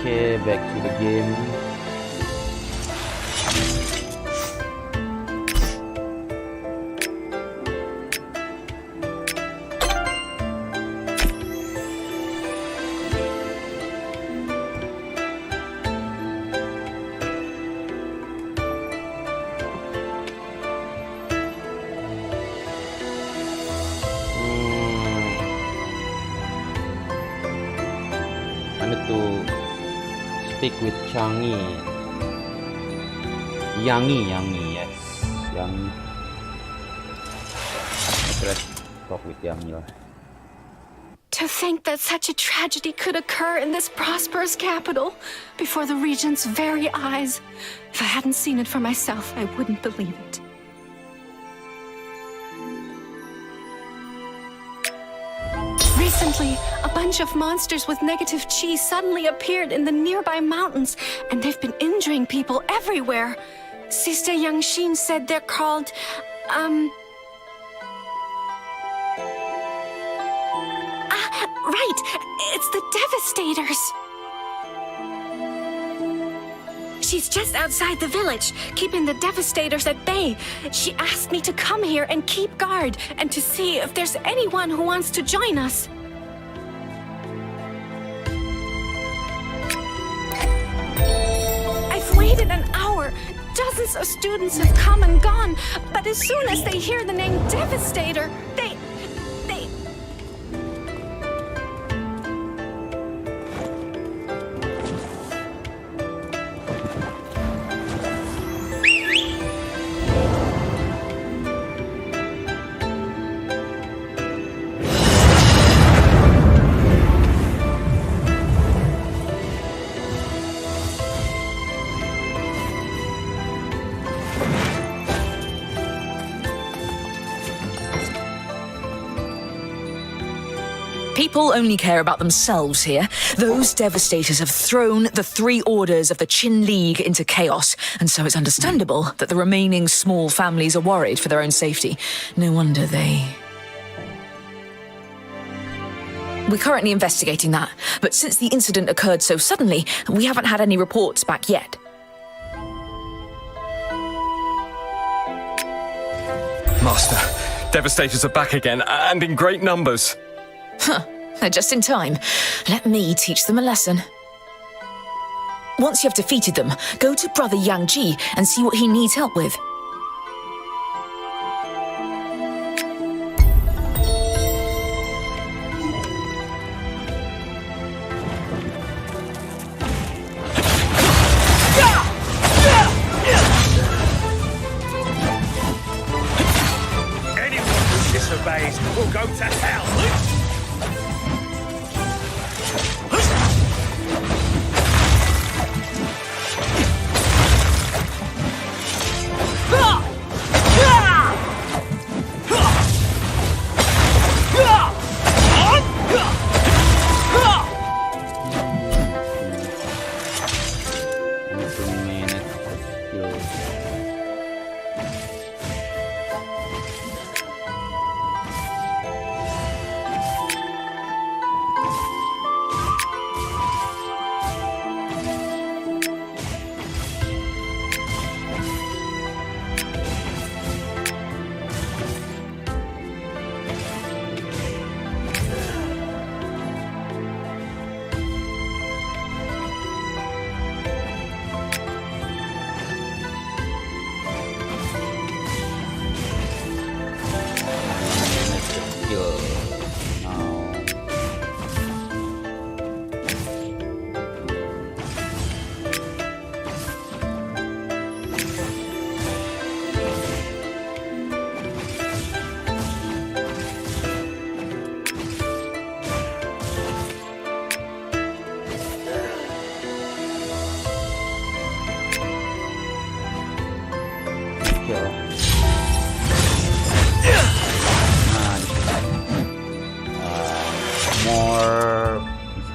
Okay, back to the game. I need to speak with Changi. Yangi, yes. Yangi. Let's talk with Yangi. To think that such a tragedy could occur in this prosperous capital before the region's very eyes. If I hadn't seen it for myself, I wouldn't believe it. Recently, a bunch of monsters with negative chi suddenly appeared in the nearby mountains, and they've been injuring people everywhere. Sister Yangshin said they're called, right, it's the Devastators. She's just outside the village, keeping the Devastators at bay. She asked me to come here and keep guard, and to see if there's anyone who wants to join us. I've waited an hour. Dozens of students have come and gone, but as soon as they hear the name Devastator, they... People only care about themselves here. Those Devastators have thrown the three orders of the Qin League into chaos, and so it's understandable that the remaining small families are worried for their own safety. No wonder they... We're currently investigating that, but since the incident occurred so suddenly, we haven't had any reports back yet. Master, Devastators are back again, and in great numbers. Huh, they're just in time. Let me teach them a lesson. Once you have defeated them, go to Brother Yang Ji and see what he needs help with. Anyone who disobeys will go to hell!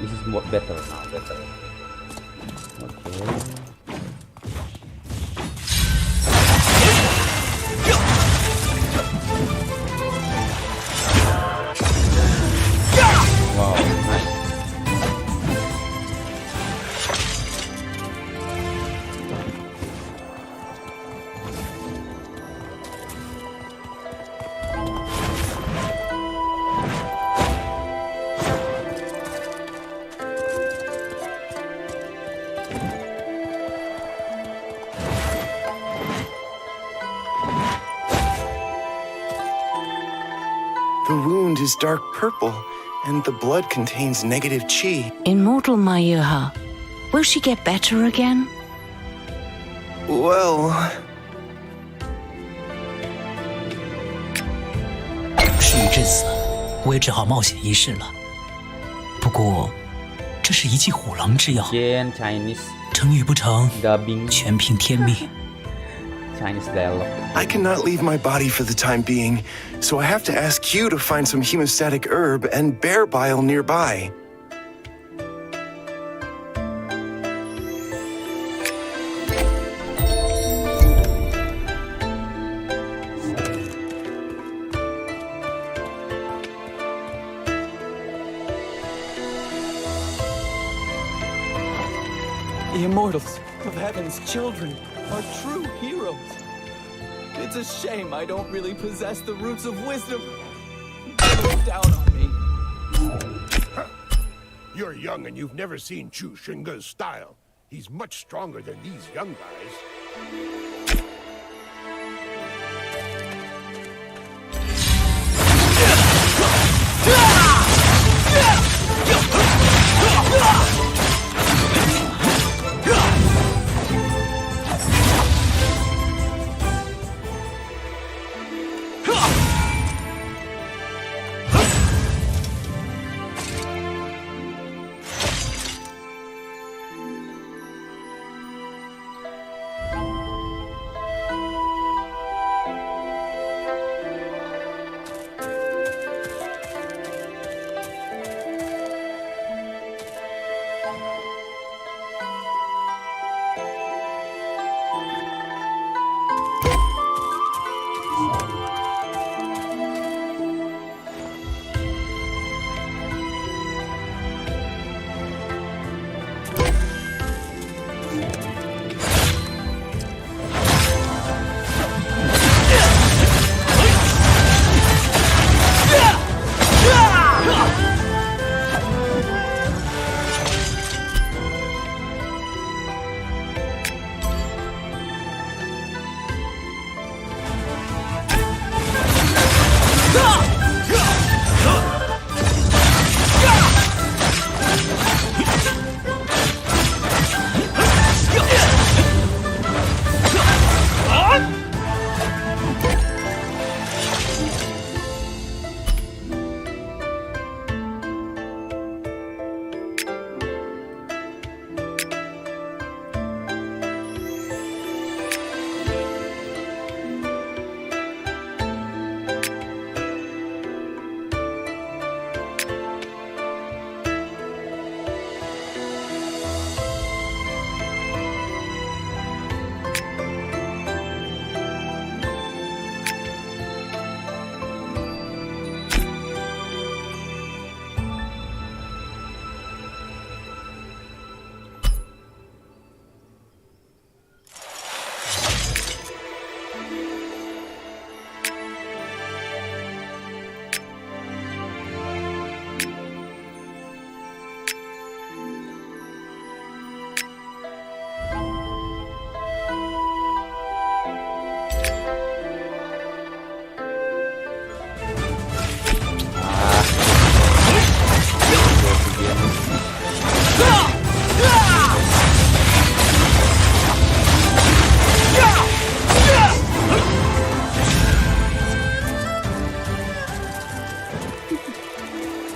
This is more better now, better. Okay. Wow, nice. The wound is dark purple, and the blood contains negative chi. Immortal Mayuha, will she get better again? Well... 事已至此，我也只好冒险一试了。不过，这是一剂虎狼之药，成与不成，全凭天命。 Chinese dialogue. I cannot leave my body for the time being, so I have to ask you to find some hemostatic herb and bear bile nearby. The immortals of heaven's children are true heroes. It's a shame I don't really possess the roots of wisdom. They look down on me. You're young and you've never seen Chu Xinge's style. He's much stronger than these young guys.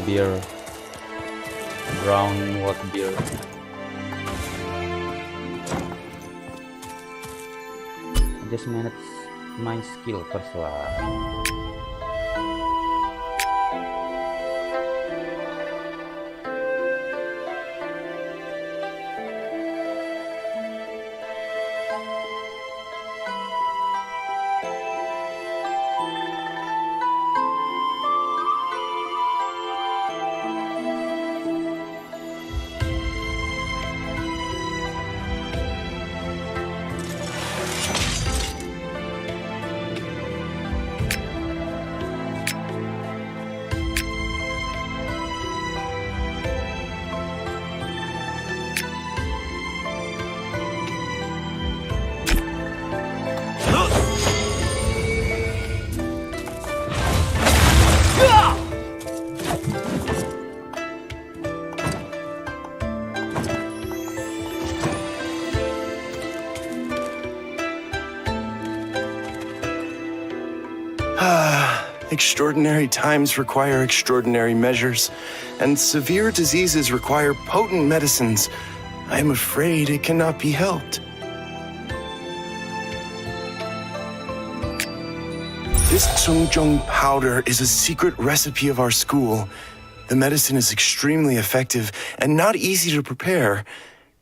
Beer, brown what beer. I just manage my skill first lah. Extraordinary times require extraordinary measures, and severe diseases require potent medicines. I am afraid it cannot be helped. This Tsungzhong powder is a secret recipe of our school. The medicine is extremely effective and not easy to prepare.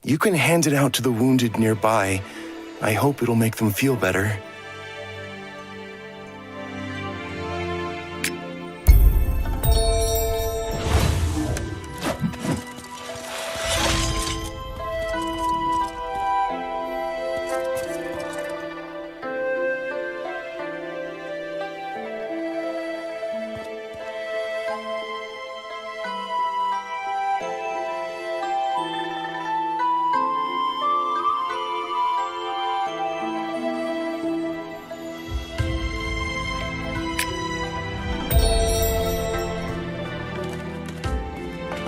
You can hand it out to the wounded nearby. I hope it'll make them feel better.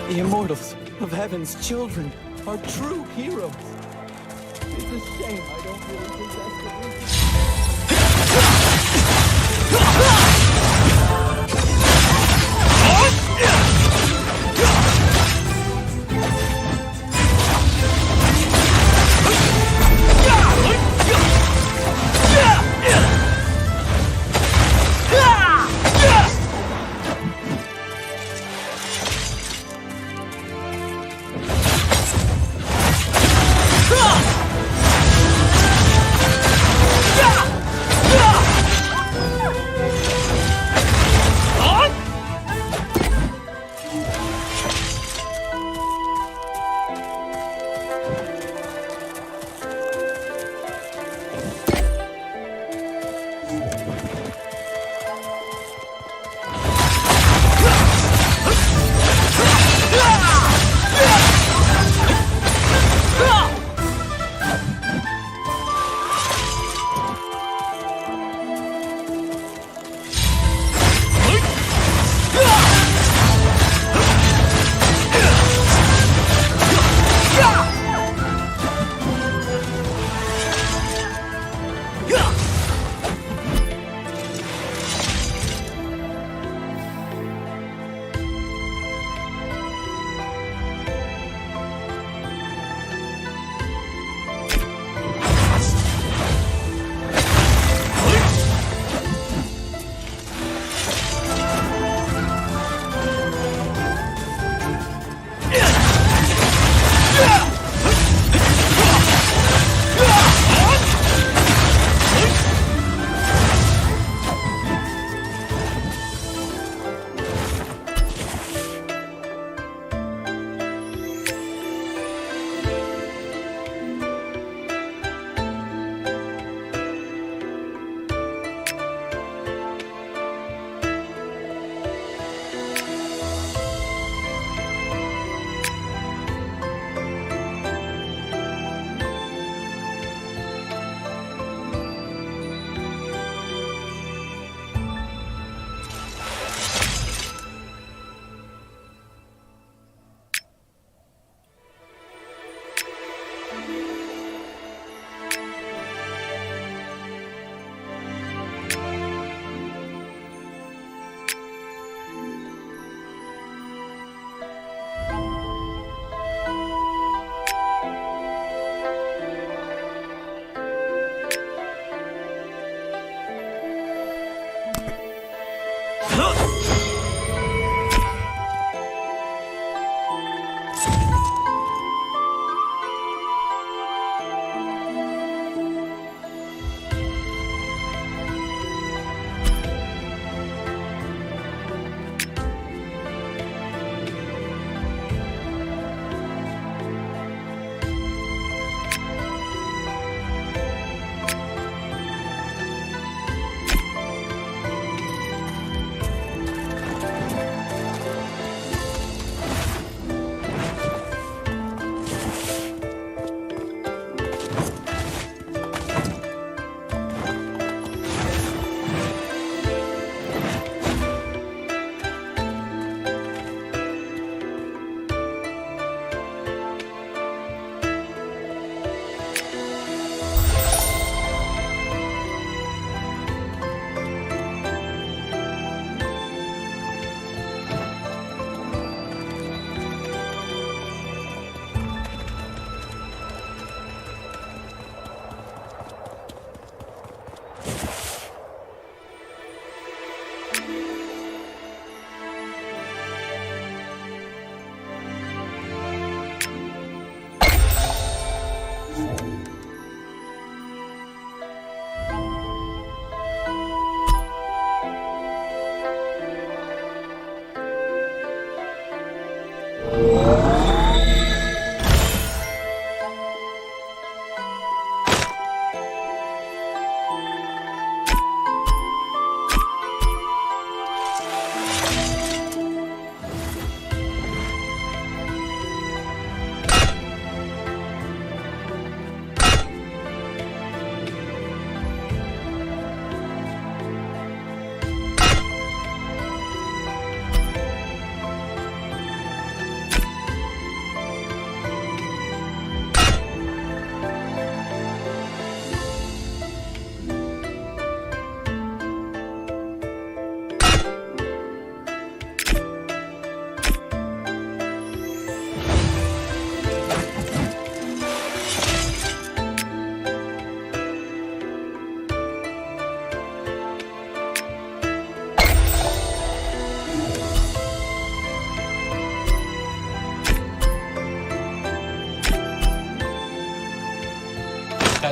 The immortals of heaven's children are true heroes. It's a shame I don't really possess the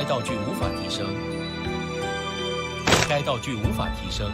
该道具无法提升。该道具无法提升。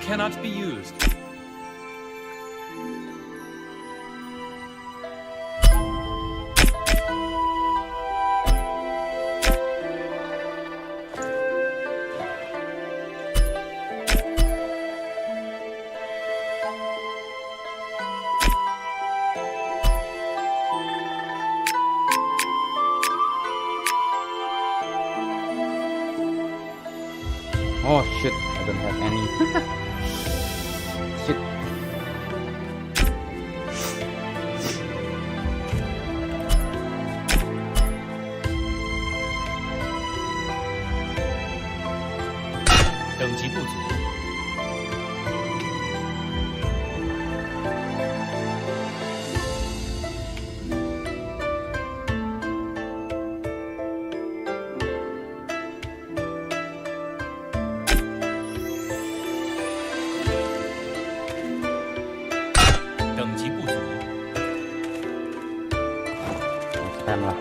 Cannot be used. Oh shit, I don't have any. Shit. Spam lah.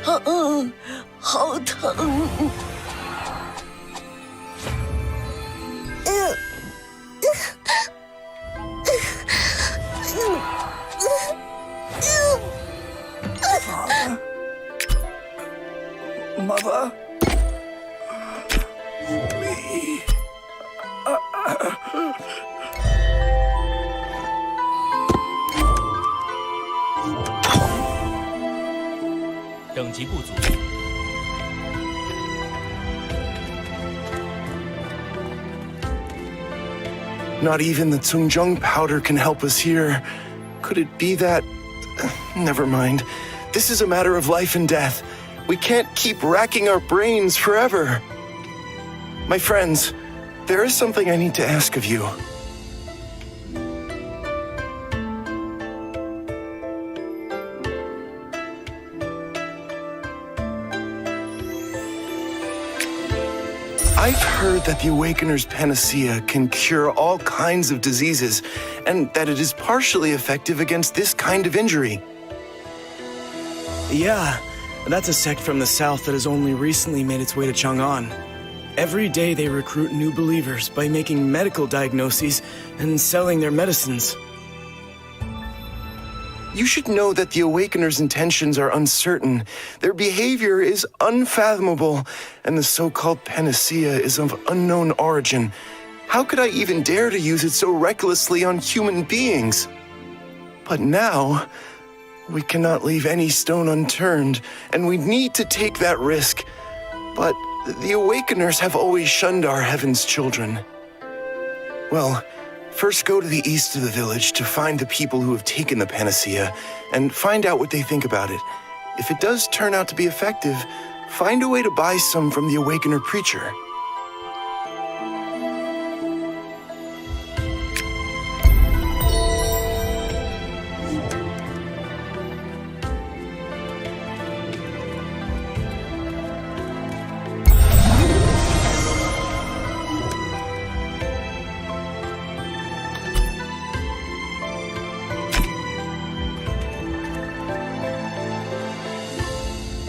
疼，好疼！Mother? Me? 等级不足。 Not even the Tsungjung powder can help us here. Could it be that... Never mind. This is a matter of life and death. We can't keep racking our brains forever. My friends, there is something I need to ask of you. I've heard that the Awakener's panacea can cure all kinds of diseases, and that it is partially effective against this kind of injury. Yeah, that's a sect from the south that has only recently made its way to Chang'an. Every day they recruit new believers by making medical diagnoses and selling their medicines. You should know that the Awakeners' intentions are uncertain, their behavior is unfathomable, and the so-called panacea is of unknown origin. How could I even dare to use it so recklessly on human beings? But now, we cannot leave any stone unturned, and we need to take that risk. But the Awakeners have always shunned our Heaven's children. Well, first go to the east of the village to find the people who have taken the panacea and find out what they think about it. If it does turn out to be effective, find a way to buy some from the Awakener preacher.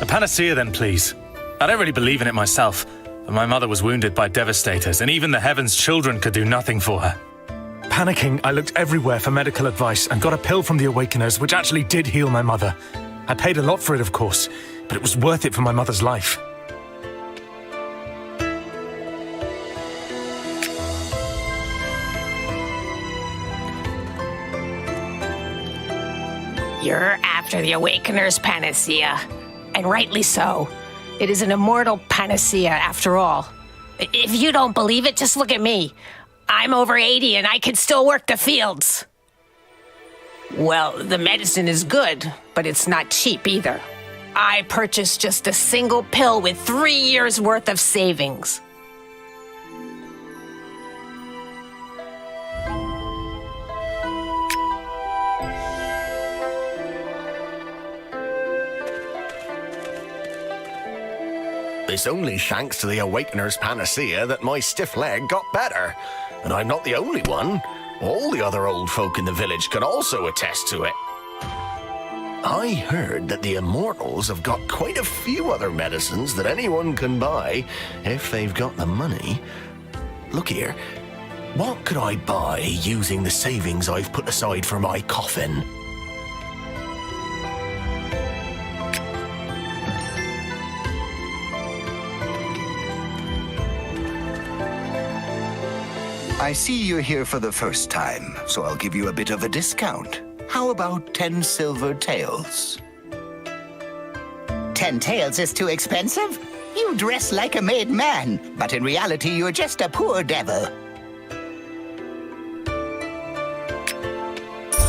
A panacea then, please. I don't really believe in it myself, but my mother was wounded by devastators, and even the Heaven's children could do nothing for her. Panicking, I looked everywhere for medical advice and got a pill from the Awakeners which actually did heal my mother. I paid a lot for it, of course, but it was worth it for my mother's life. You're after the Awakener's panacea. And rightly so. It is an immortal panacea, after all. If you don't believe it, just look at me. I'm over 80 and I can still work the fields. Well, the medicine is good, but it's not cheap either. I purchased just a single pill with 3 years' worth of savings. It's only thanks to the Awakener's panacea that my stiff leg got better. And I'm not the only one. All the other old folk in the village can also attest to it. I heard that the Immortals have got quite a few other medicines that anyone can buy if they've got the money. Look here, what could I buy using the savings I've put aside for my coffin? I see you're here for the first time, so I'll give you a bit of a discount. How about 10 silver taels? 10 taels is too expensive? You dress like a made man, but in reality you're just a poor devil.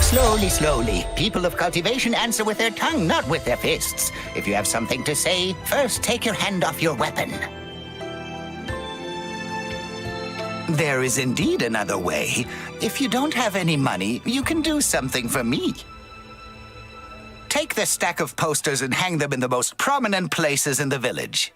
Slowly, slowly. People of cultivation answer with their tongue, not with their fists. If you have something to say, first take your hand off your weapon. There is indeed another way. If you don't have any money, you can do something for me. Take this stack of posters and hang them in the most prominent places in the village.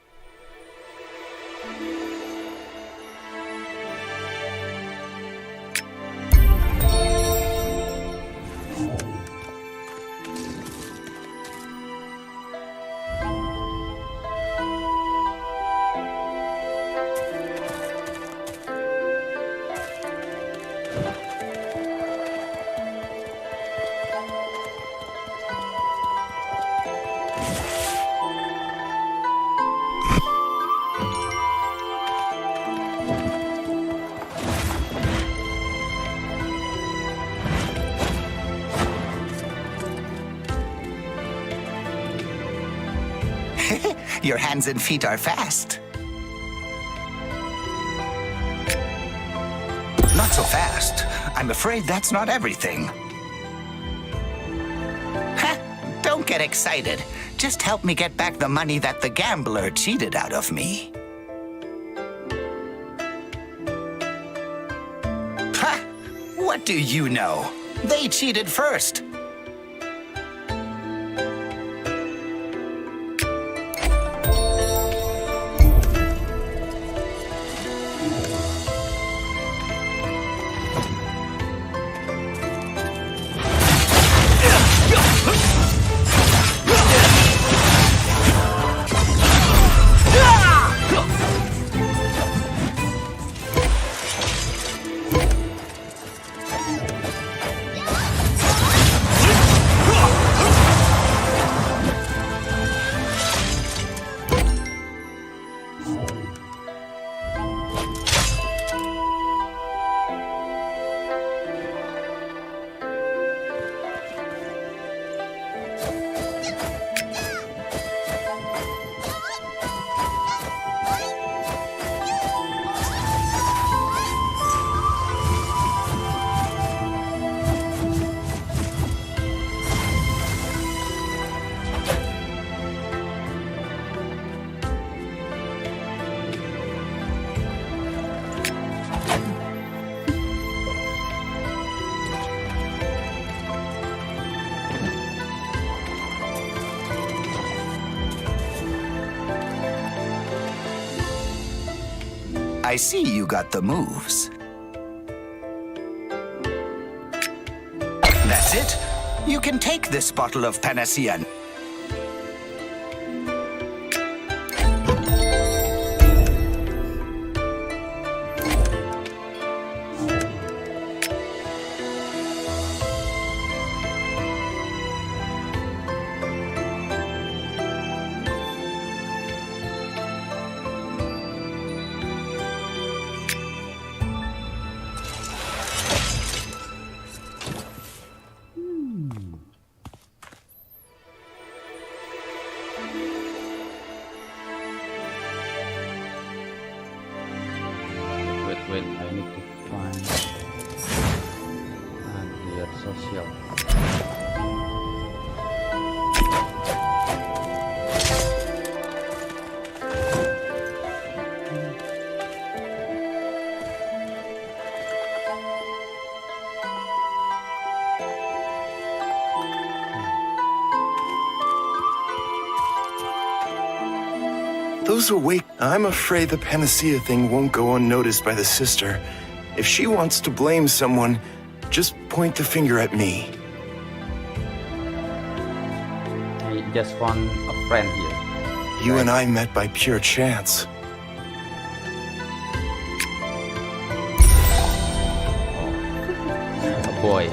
Your hands and feet are fast. Not so fast. I'm afraid that's not everything. Ha! Don't get excited. Just help me get back the money that the gambler cheated out of me. Ha! What do you know? They cheated first. I see you got the moves. That's it. You can take this bottle of panacea. Wait, I need to find here social. Those awake, I'm afraid the panacea thing won't go unnoticed by the sister. If she wants to blame someone, just point the finger at me. I just found a friend here. You and I met by pure chance. A boy.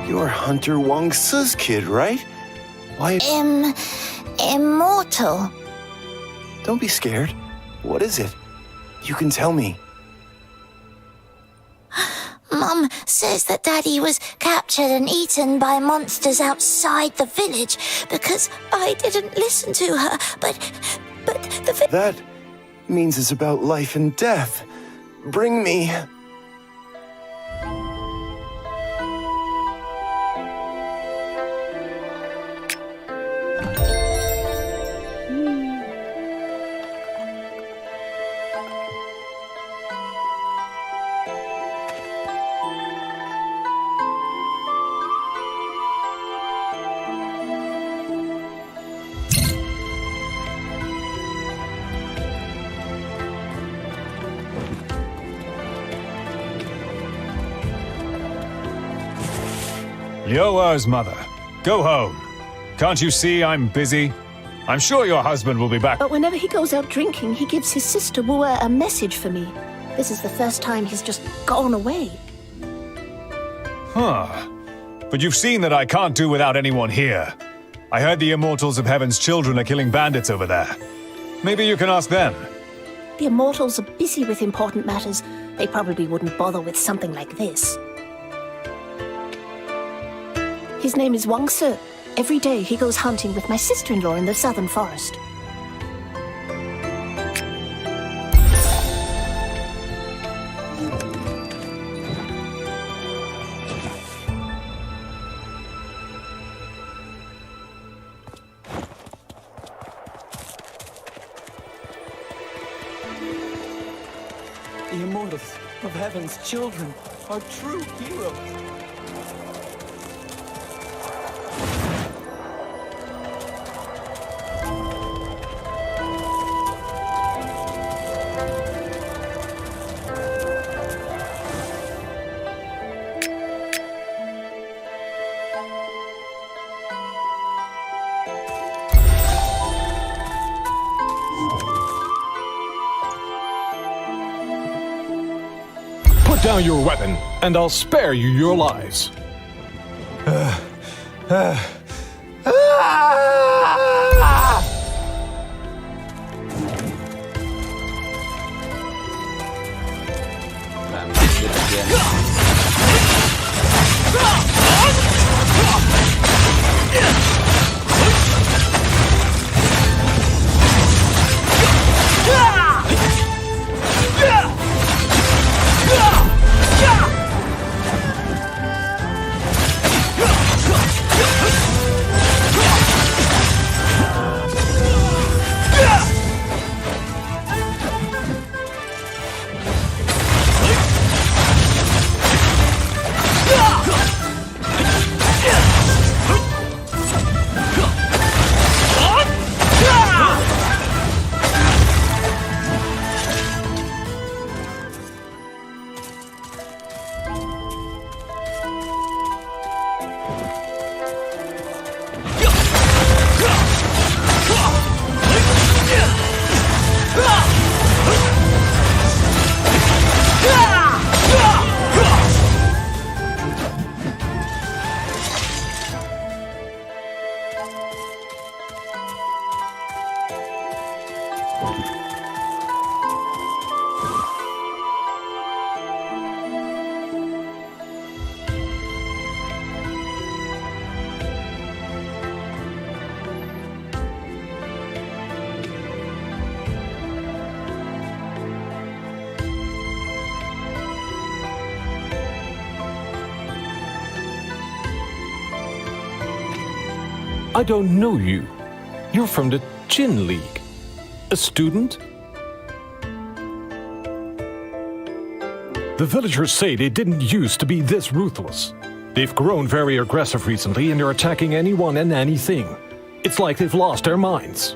You're Hunter Wang Su's kid, right? Why? Immortal. Don't be scared. What is it? You can tell me. Mum says that Daddy was captured and eaten by monsters outside the village because I didn't listen to her, but the That means it's about life and death. Bring me. Liowa's mother, go home. Can't you see I'm busy? I'm sure your husband will be back. But whenever he goes out drinking, he gives his sister Wua a message for me. This is the first time he's just gone away. Huh. But you've seen that I can't do without anyone here. I heard the Immortals of Heaven's children are killing bandits over there. Maybe you can ask them. The Immortals are busy with important matters. They probably wouldn't bother with something like this. His name is Wang Se. Every day he goes hunting with my sister-in-law in the southern forest. The Immortals of Heaven's children are true heroes. Put down your weapon, and I'll spare you your lives. I don't know you. You're from the Chin League. A student? The villagers say they didn't used to be this ruthless. They've grown very aggressive recently and they're attacking anyone and anything. It's like they've lost their minds.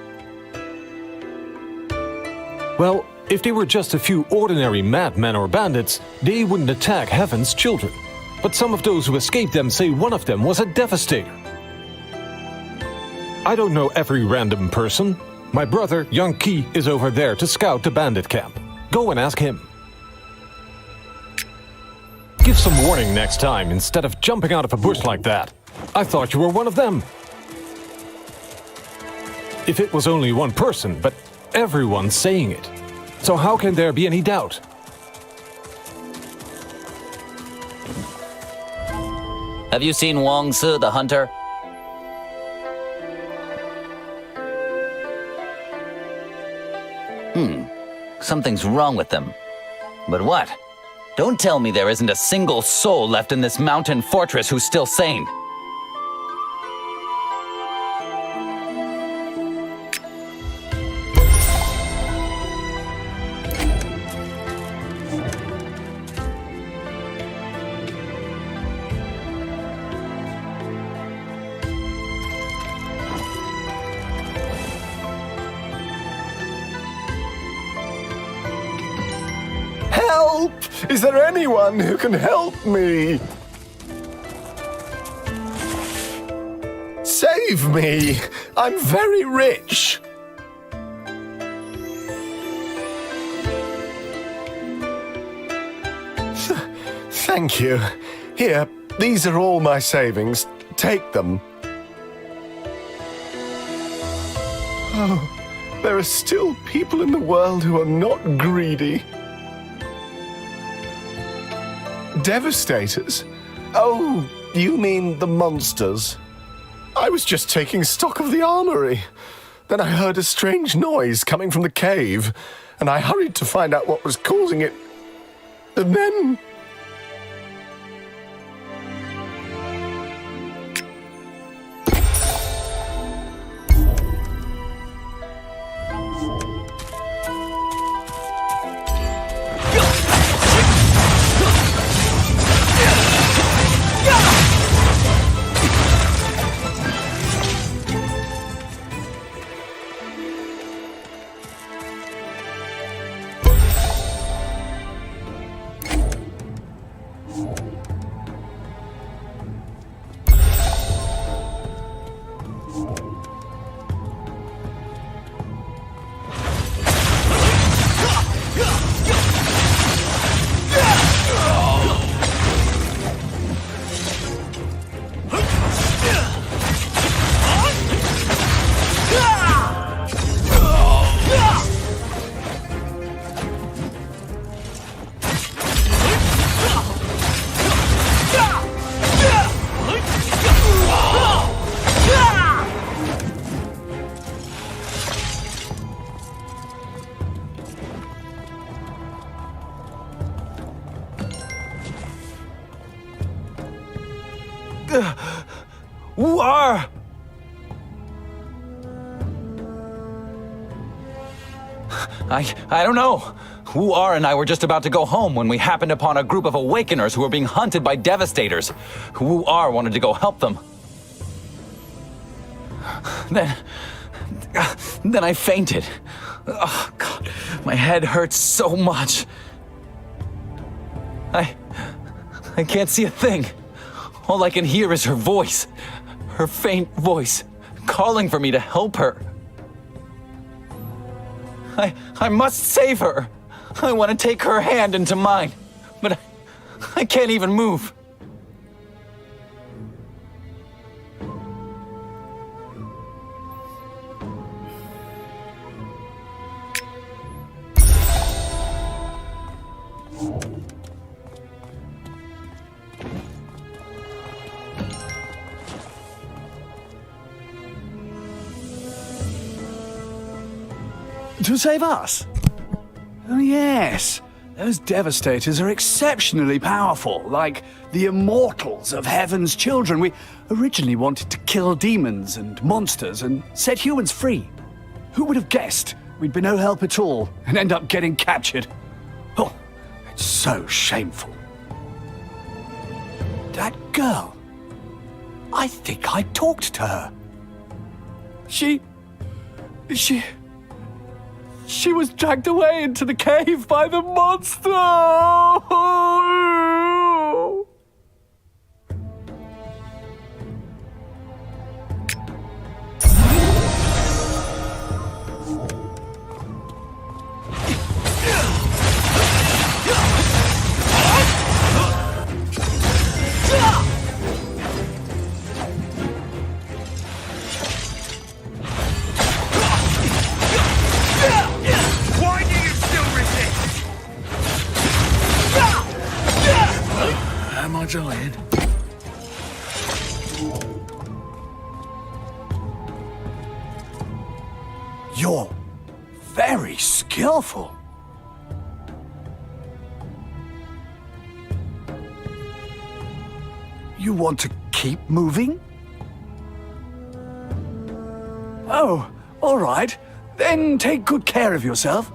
Well, if they were just a few ordinary madmen or bandits, they wouldn't attack Heaven's children. But some of those who escaped them say one of them was a devastator. I don't know every random person. My brother, Young Ki, is over there to scout the bandit camp. Go and ask him. Give some warning next time instead of jumping out of a bush like that. I thought you were one of them. If it was only one person, but everyone's saying it. So how can there be any doubt? Have you seen Wang Si the hunter? Something's wrong with them. But what? Don't tell me there isn't a single soul left in this mountain fortress who's still sane. Help! Is there anyone who can help me? Save me! I'm very rich! Thank you. Here, these are all my savings. Take them. Oh, there are still people in the world who are not greedy. Devastators? Oh, you mean the monsters? I was just taking stock of the armory. Then I heard a strange noise coming from the cave, and I hurried to find out what was causing it. And then... Who are? I don't know. Wu Ar and I were just about to go home when we happened upon a group of awakeners who were being hunted by devastators. Wu Ar wanted to go help them. Then I fainted. Oh, God, my head hurts so much. I can't see a thing. All I can hear is her voice. Her faint voice, calling for me to help her. I must save her. I want to take her hand into mine, but I can't even move. To save us? Oh, yes. Those Devastators are exceptionally powerful, like the immortals of Heaven's Children. We originally wanted to kill demons and monsters and set humans free. Who would have guessed we'd be no help at all and end up getting captured? Oh, it's so shameful. That girl. I think I talked to her. She was dragged away into the cave by the monster! Why do you still resist? Am I dying? You're very skillful. You want to keep moving? Oh, all right. Then take good care of yourself.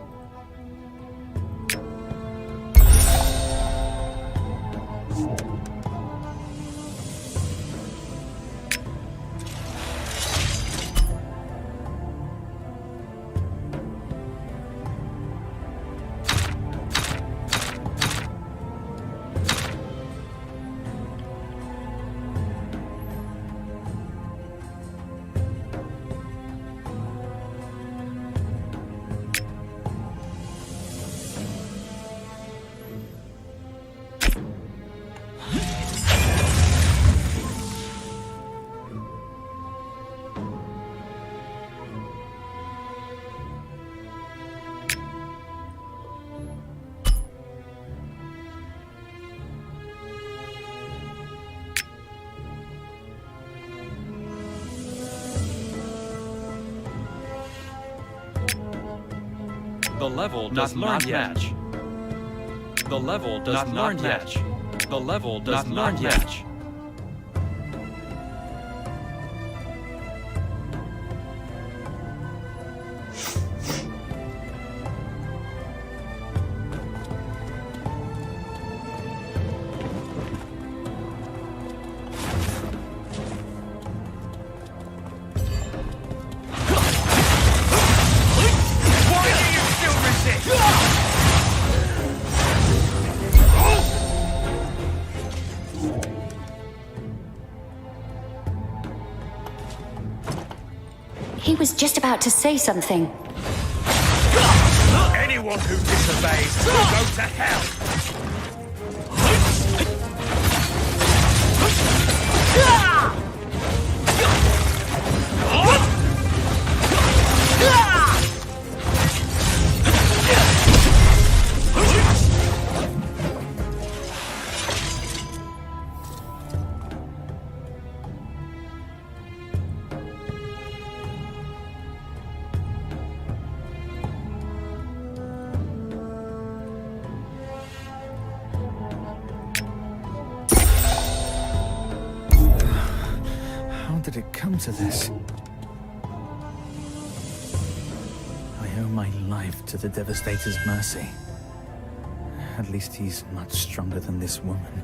The level does not match. The level does not match. The level does not match. He was just about to say something. Anyone who disobeys will go to hell! How did it come to this? I owe my life to the Devastator's mercy. At least he's much stronger than this woman.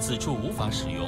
此处无法使用。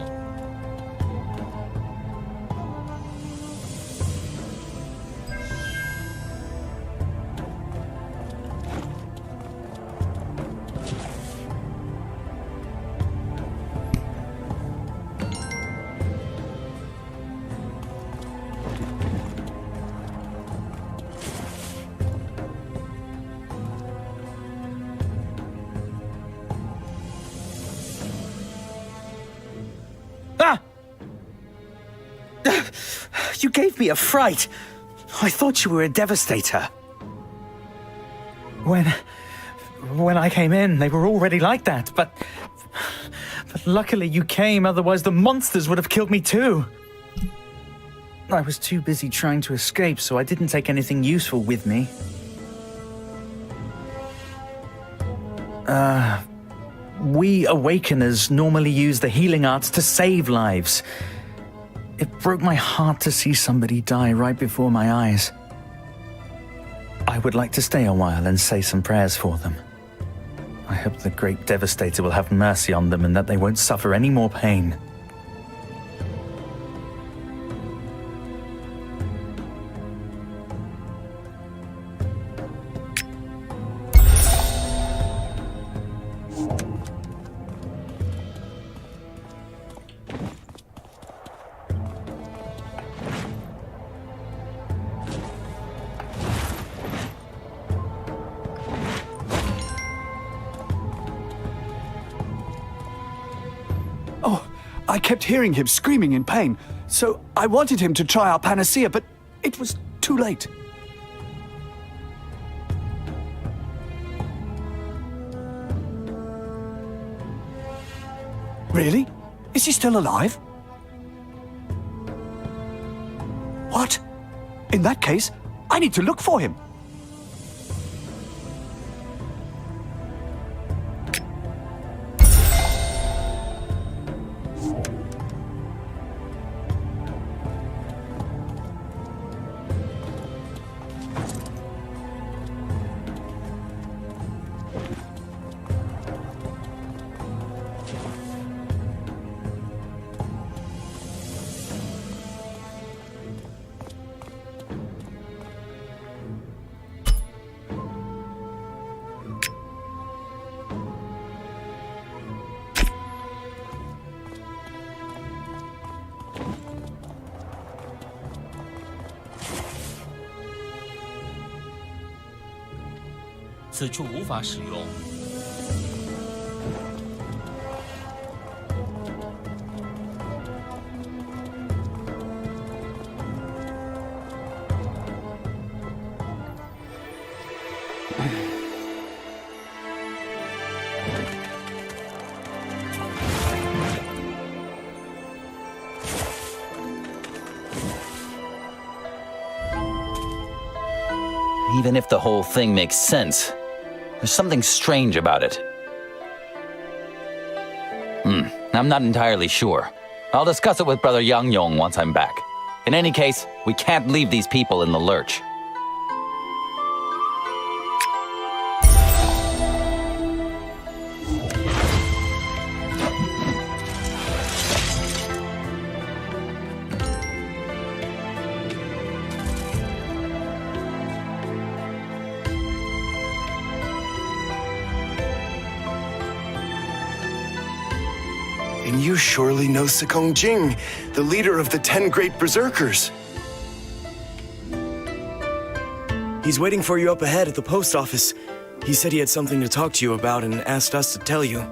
You gave me a fright. I thought you were a devastator. When I came in, they were already like that, but luckily you came, otherwise the monsters would have killed me too. I was too busy trying to escape, so I didn't take anything useful with me. We Awakeners normally use the healing arts to save lives. It broke my heart to see somebody die right before my eyes. I would like to stay a while and say some prayers for them. I hope the Great Devastator will have mercy on them and that they won't suffer any more pain. I kept hearing him screaming in pain, so I wanted him to try our panacea, but it was too late. Really? Is he still alive? What? In that case, I need to look for him.此处无法使用。Even if the whole thing makes sense, there's something strange about it. I'm not entirely sure. I'll discuss it with Brother Yang Yong once I'm back. In any case, we can't leave these people in the lurch. And you surely know Sekong Jing, the leader of the 10 Great Berserkers. He's waiting for you up ahead at the post office. He said he had something to talk to you about and asked us to tell you.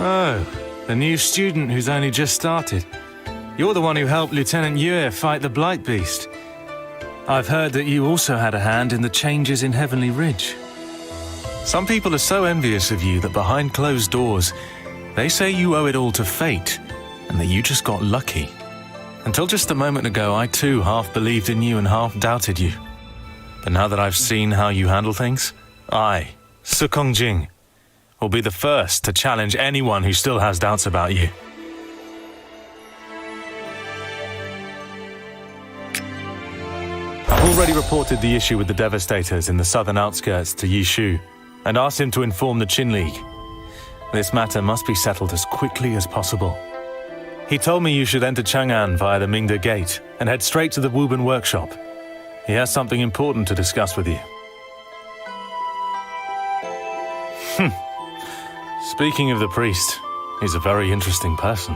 Oh, the new student who's only just started. You're the one who helped Lieutenant Yue fight the Blight Beast. I've heard that you also had a hand in the changes in Heavenly Ridge. Some people are so envious of you that behind closed doors, they say you owe it all to fate, and that you just got lucky. Until just a moment ago, I too half believed in you and half doubted you. But now that I've seen how you handle things, I, Sukong Jing, will be the first to challenge anyone who still has doubts about you. I've already reported the issue with the Devastators in the southern outskirts to Yishu, and asked him to inform the Qin League. This matter must be settled as quickly as possible. He told me you should enter Chang'an via the Mingda Gate and head straight to the Wuben workshop. He has something important to discuss with you. Speaking of the priest, he's a very interesting person.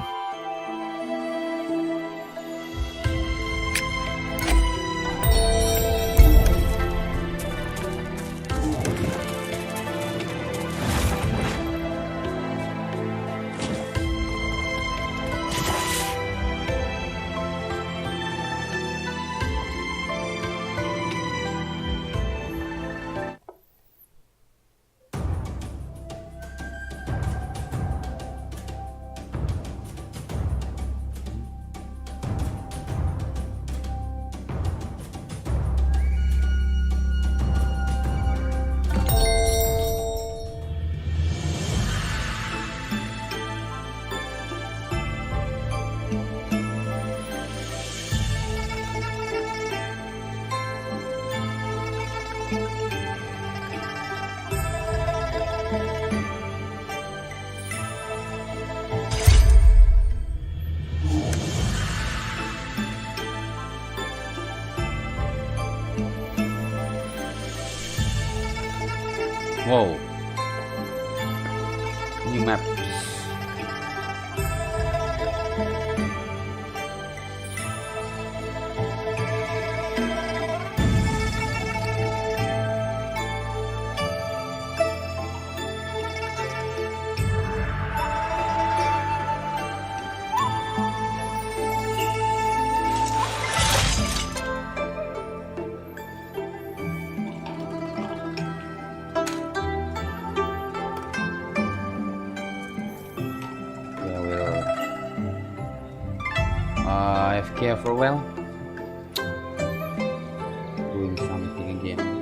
Wow. New map. AFK for a while. Doing something again.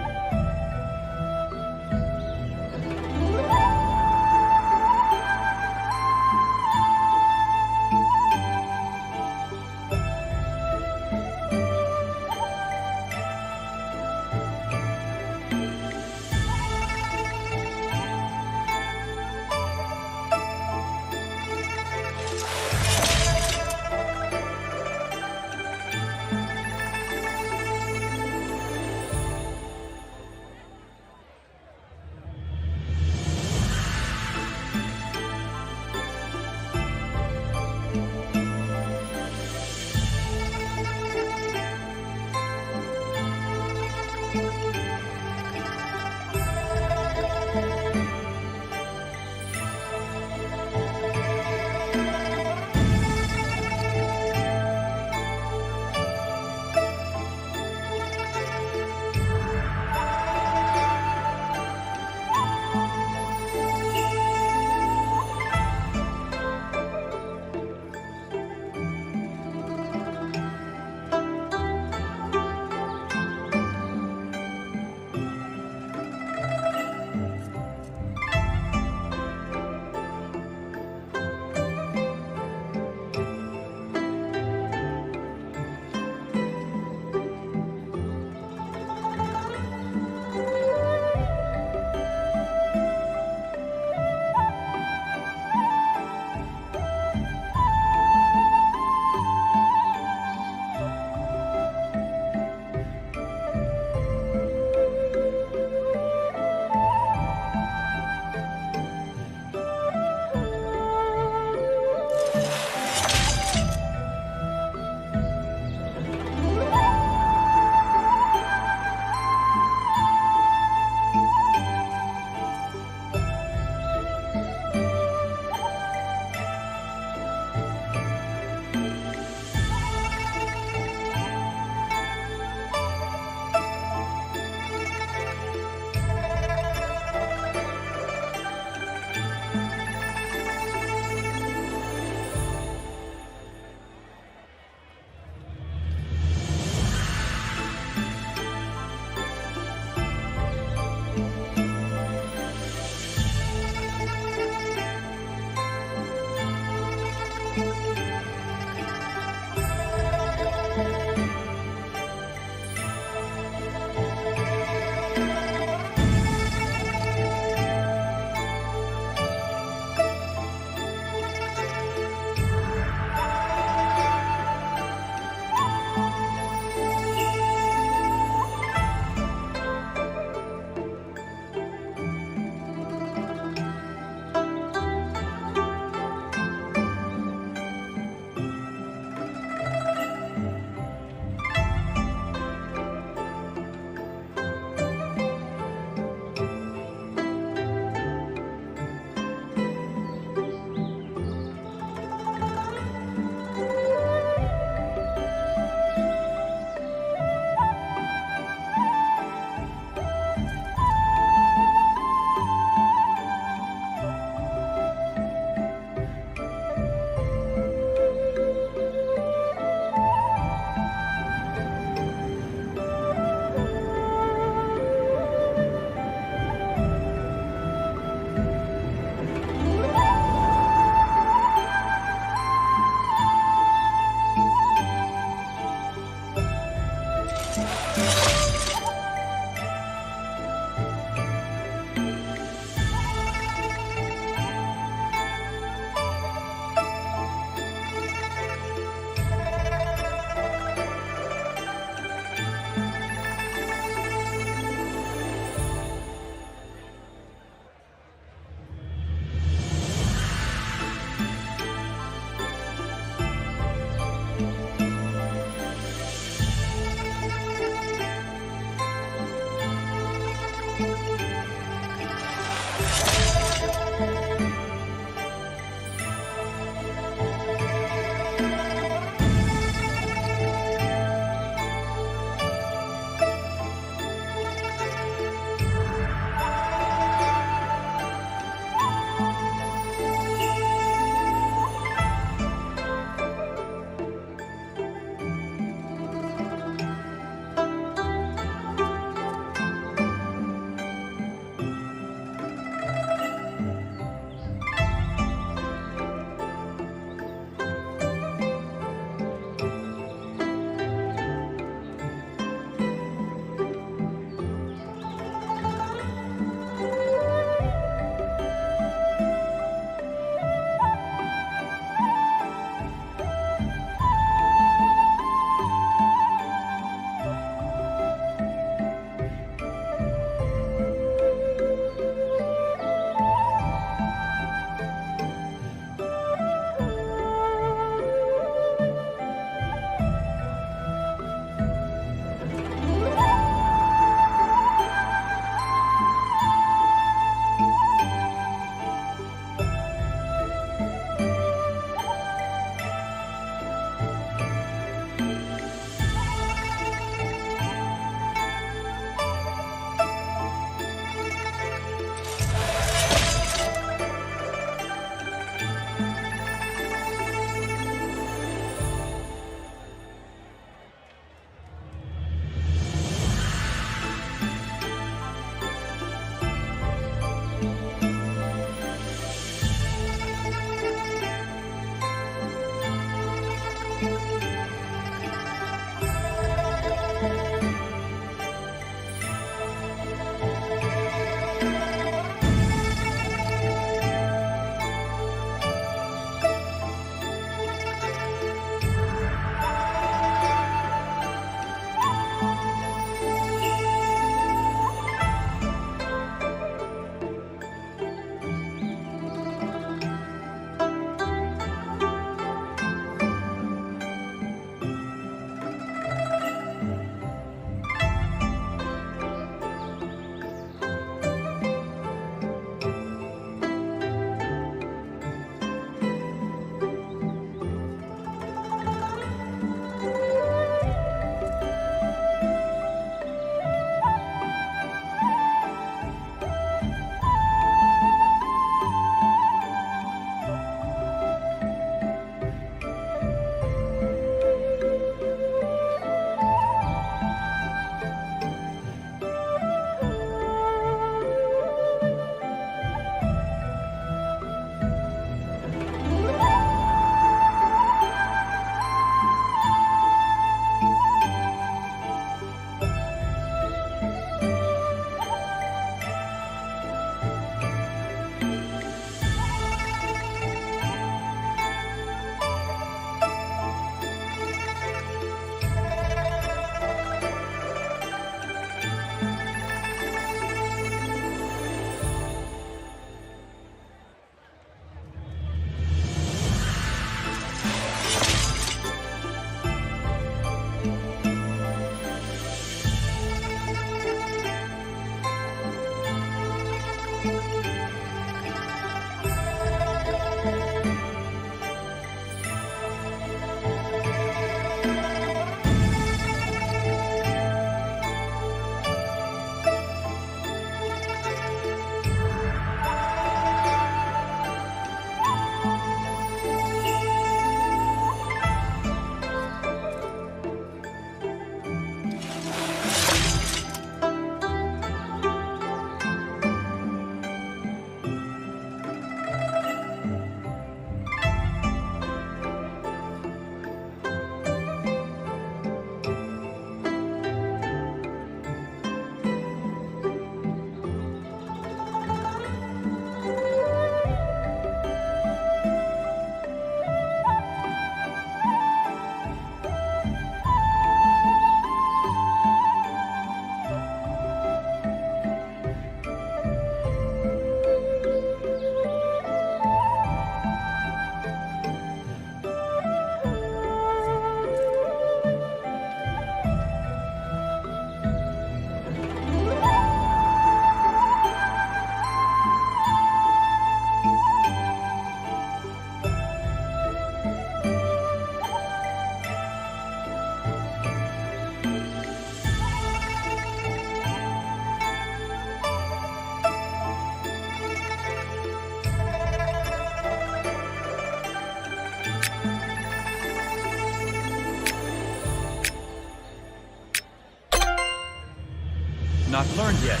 not learned yet.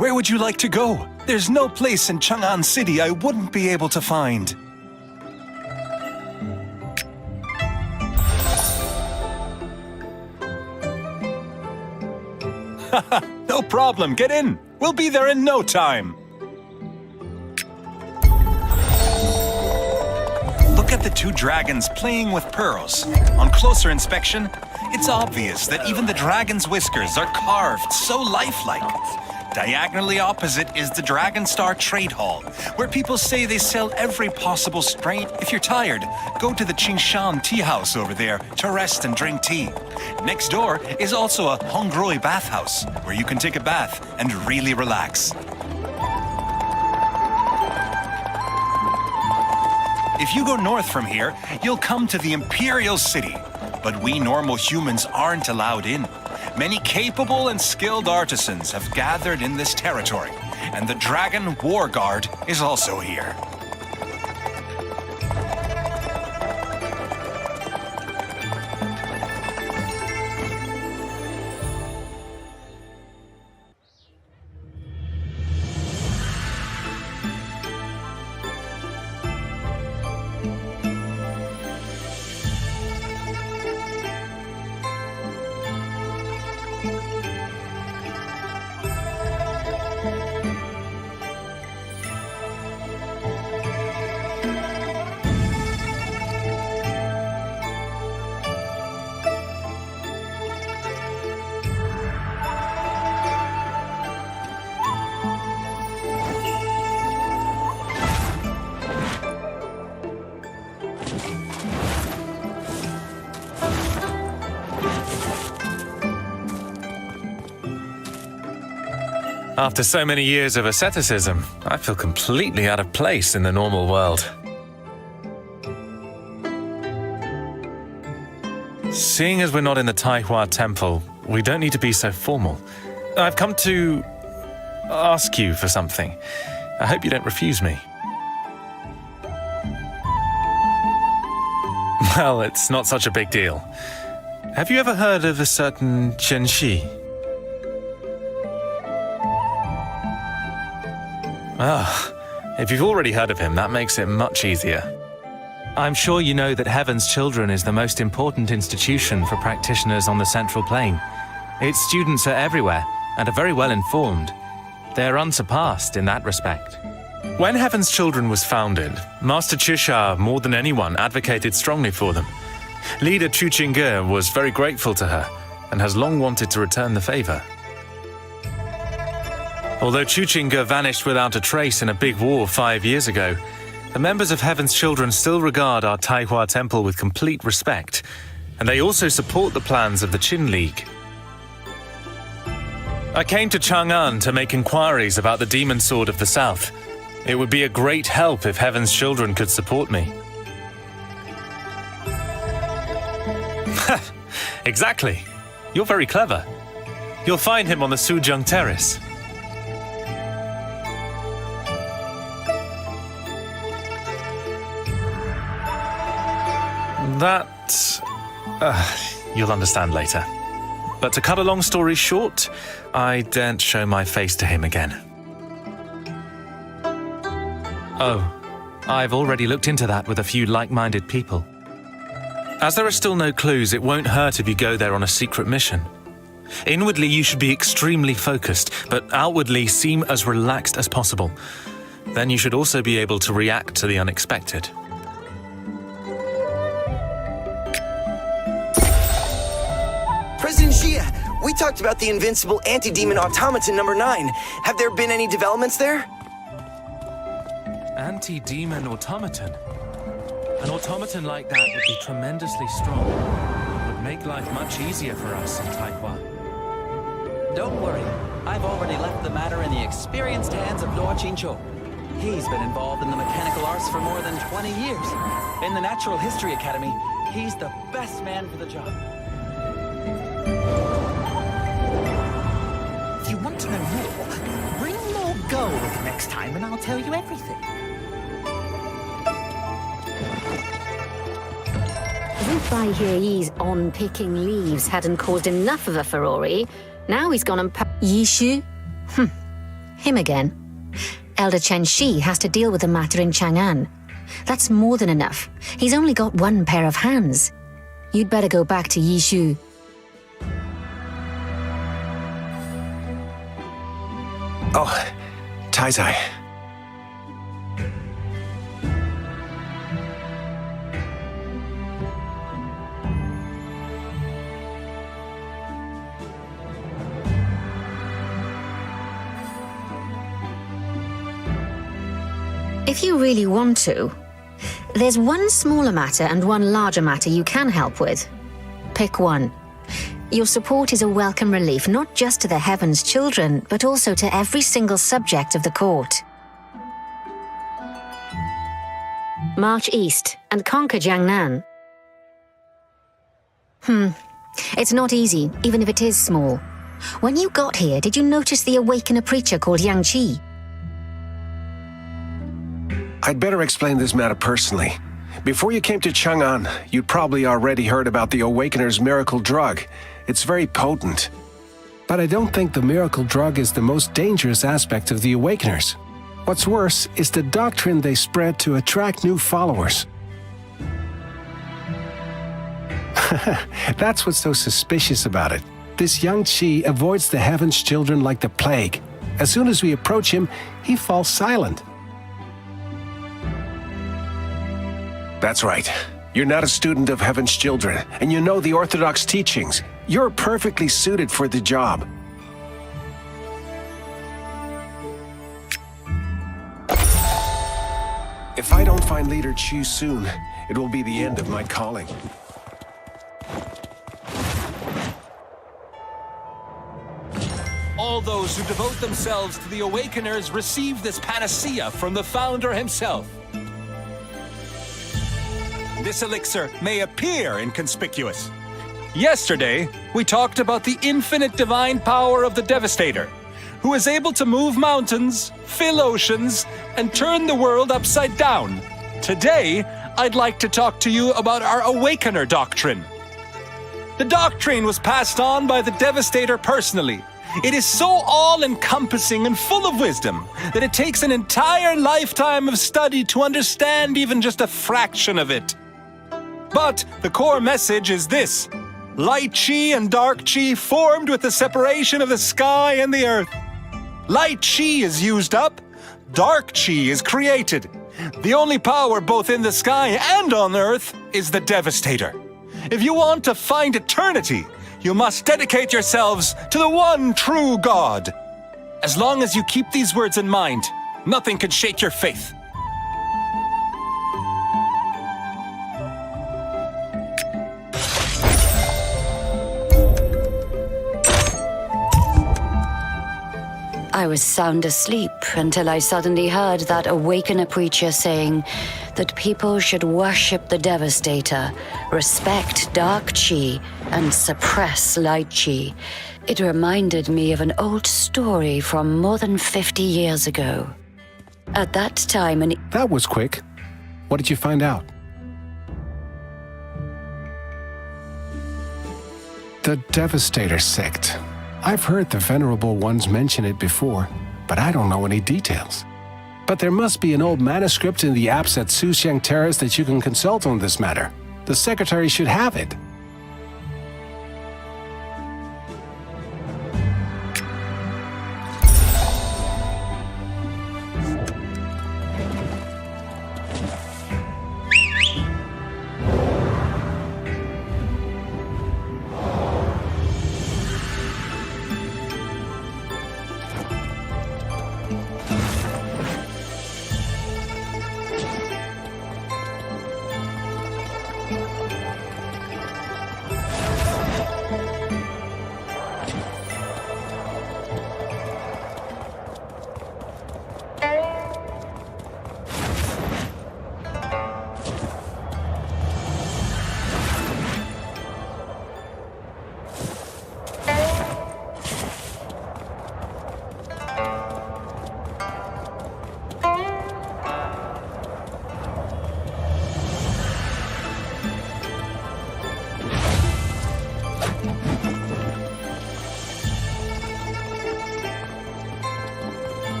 Where would you like to go? There's no place in Chang'an City I wouldn't be able to find. No problem, get in. We'll be there in no time. Look at the two dragons playing with pearls. On closer inspection, it's obvious that even the dragon's whiskers are carved so lifelike. Diagonally opposite is the Dragon Star Trade Hall, where people say they sell every possible strain. If you're tired, go to the Qingshan Tea House over there to rest and drink tea. Next door is also a Hongroi bathhouse, where you can take a bath and really relax. If you go north from here, you'll come to the Imperial City, but we normal humans aren't allowed in. Many capable and skilled artisans have gathered in this territory, and the Dragon War Guard is also here. After so many years of asceticism, I feel completely out of place in the normal world. Seeing as we're not in the Taihua Temple, we don't need to be so formal. I've come to ask you for something. I hope you don't refuse me. Well, it's not such a big deal. Have you ever heard of a certain Chen Shi? Ah, if you've already heard of him, that makes it much easier. I'm sure you know that Heaven's Children is the most important institution for practitioners on the Central Plane. Its students are everywhere and are very well informed. They're unsurpassed in that respect. When Heaven's Children was founded, Master Chisha, more than anyone, advocated strongly for them. Leader Chu Qingge was very grateful to her and has long wanted to return the favor. Although Chu Qingge vanished without a trace in a big war 5 years ago, the members of Heaven's Children still regard our Taihua Temple with complete respect, and they also support the plans of the Qin League. I came to Chang'an to make inquiries about the Demon Sword of the South. It would be a great help if Heaven's Children could support me. Exactly. You're very clever. You'll find him on the Suzheng Terrace. That... you'll understand later. But to cut a long story short, I daren't show my face to him again. Oh, I've already looked into that with a few like-minded people. As there are still no clues, it won't hurt if you go there on a secret mission. Inwardly, you should be extremely focused, but outwardly seem as relaxed as possible. Then you should also be able to react to the unexpected. President Xia, we talked about the invincible anti-demon automaton number 9. Have there been any developments there? Anti-demon automaton? An automaton like that would be tremendously strong. It would make life much easier for us in Taihua. Don't worry. I've already left the matter in the experienced hands of Luo Qingqiu. He's been involved in the mechanical arts for more than 20 years. In the Natural History Academy, he's the best man for the job. If you want to know more, bring more gold next time and I'll tell you everything. If Bai Heyi's on picking leaves hadn't caused enough of a furore, now he's gone and Yishu? Him again. Elder Chen Shi has to deal with the matter in Chang'an. That's more than enough. He's only got one pair of hands. You'd better go back to Yishu. Oh, Taizai. If you really want to, there's one smaller matter and one larger matter you can help with. Pick one. Your support is a welcome relief not just to the Heaven's Children, but also to every single subject of the court. March east and conquer Jiangnan. It's not easy, even if it is small. When you got here, did you notice the Awakener preacher called Yang Qi? I'd better explain this matter personally. Before you came to Chang'an, you'd probably already heard about the Awakener's miracle drug. It's very potent. But I don't think the miracle drug is the most dangerous aspect of the Awakeners. What's worse is the doctrine they spread to attract new followers. That's what's so suspicious about it. This Yang Qi avoids the Heaven's Children like the plague. As soon as we approach him, he falls silent. That's right. You're not a student of Heaven's Children, and you know the Orthodox teachings. You're perfectly suited for the job. If I don't find Leader Chu soon, it will be the end of my calling. All those who devote themselves to the Awakeners receive this panacea from the founder himself. This elixir may appear inconspicuous. Yesterday, we talked about the infinite divine power of the Devastator, who is able to move mountains, fill oceans, and turn the world upside down. Today, I'd like to talk to you about our Awakener doctrine. The doctrine was passed on by the Devastator personally, It is so all-encompassing and full of wisdom that it takes an entire lifetime of study to understand even just a fraction of it. But the core message is this: light chi and dark chi formed with the separation of the sky and the earth. Light chi is used up, dark chi is created. The only power both in the sky and on earth is the Devastator. If you want to find eternity, you must dedicate yourselves to the one true God. As long as you keep these words in mind, nothing can shake your faith. I was sound asleep until I suddenly heard that Awakener preacher saying that people should worship the Devastator, respect dark chi, and suppress light chi. It reminded me of an old story from more than 50 years ago. At that time, That was quick. What did you find out? The Devastator sect. I've heard the Venerable Ones mention it before, but I don't know any details. But there must be an old manuscript in the apps at Suxiang Terrace that you can consult on this matter. The secretary should have it.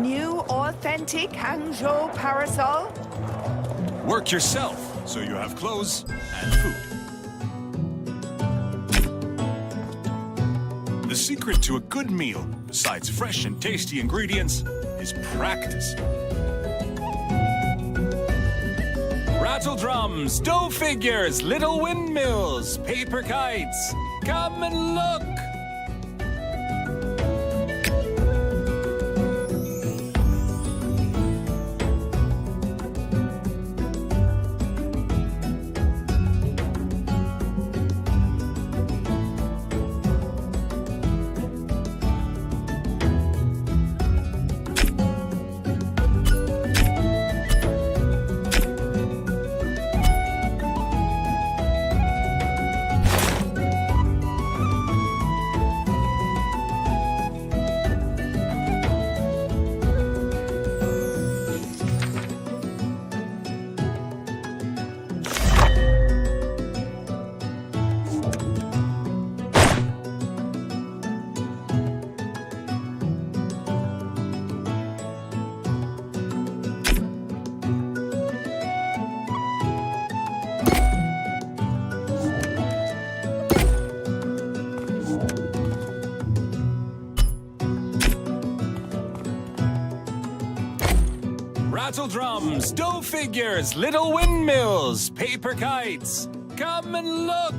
New authentic Hangzhou parasol? Work yourself, so you have clothes and food. The secret to a good meal, besides fresh and tasty ingredients, is practice. Rattle drums, dough figures, little windmills, paper kites. Come and look! Rattle drums, dough figures, little windmills, paper kites. Come and look!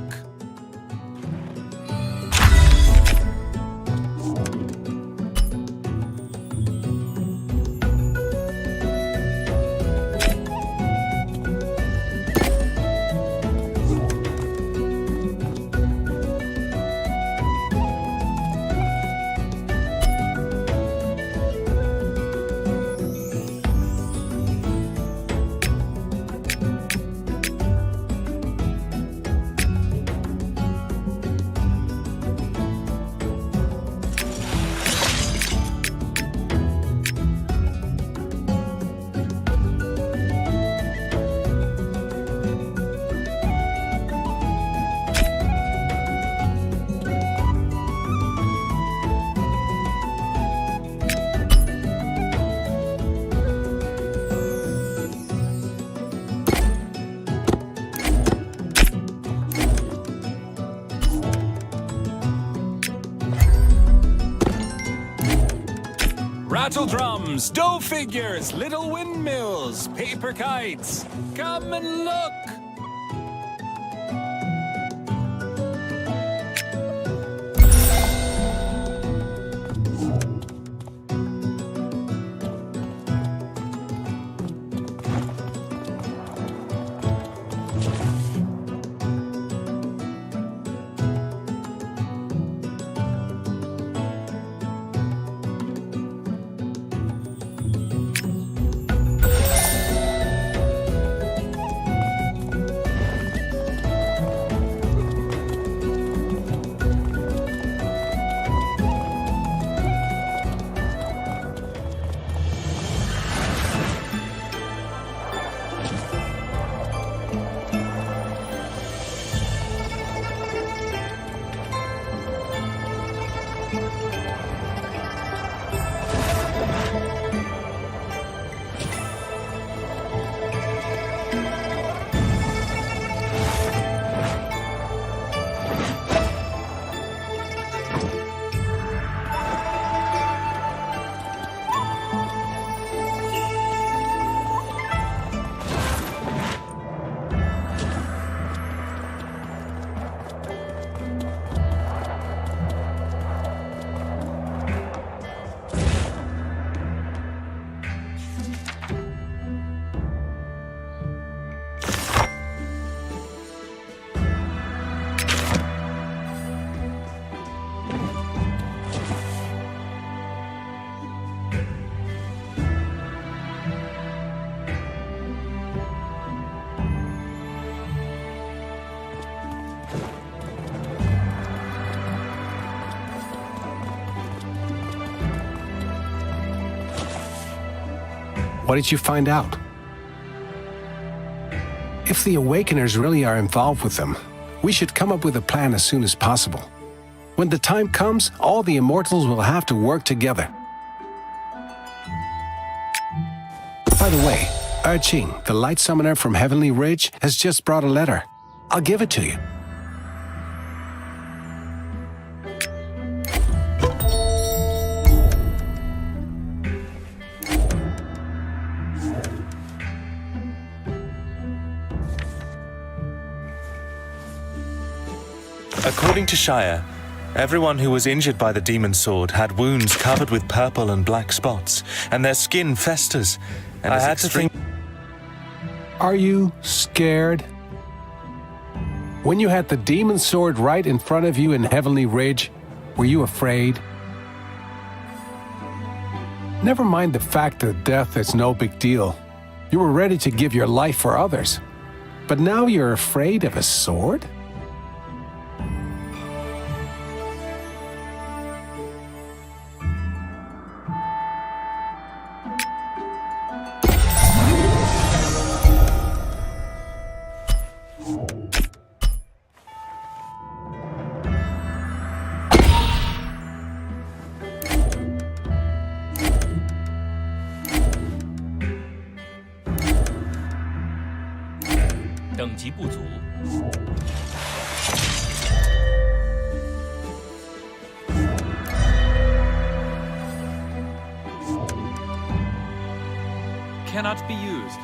battle drums, dough figures, little windmills, paper kites. Come and look! What did you find out? If the Awakeners really are involved with them, we should come up with a plan as soon as possible. When the time comes, all the Immortals will have to work together. By the way, Urching, the Light Summoner from Heavenly Ridge, has just brought a letter. I'll give it to you. According to Shire, everyone who was injured by the demon sword had wounds covered with purple and black spots, and their skin festers. And I had to think... Are you scared? When you had the demon sword right in front of you in Heavenly Ridge, were you afraid? Never mind the fact that death is no big deal. You were ready to give your life for others. But now you're afraid of a sword? Cannot be used.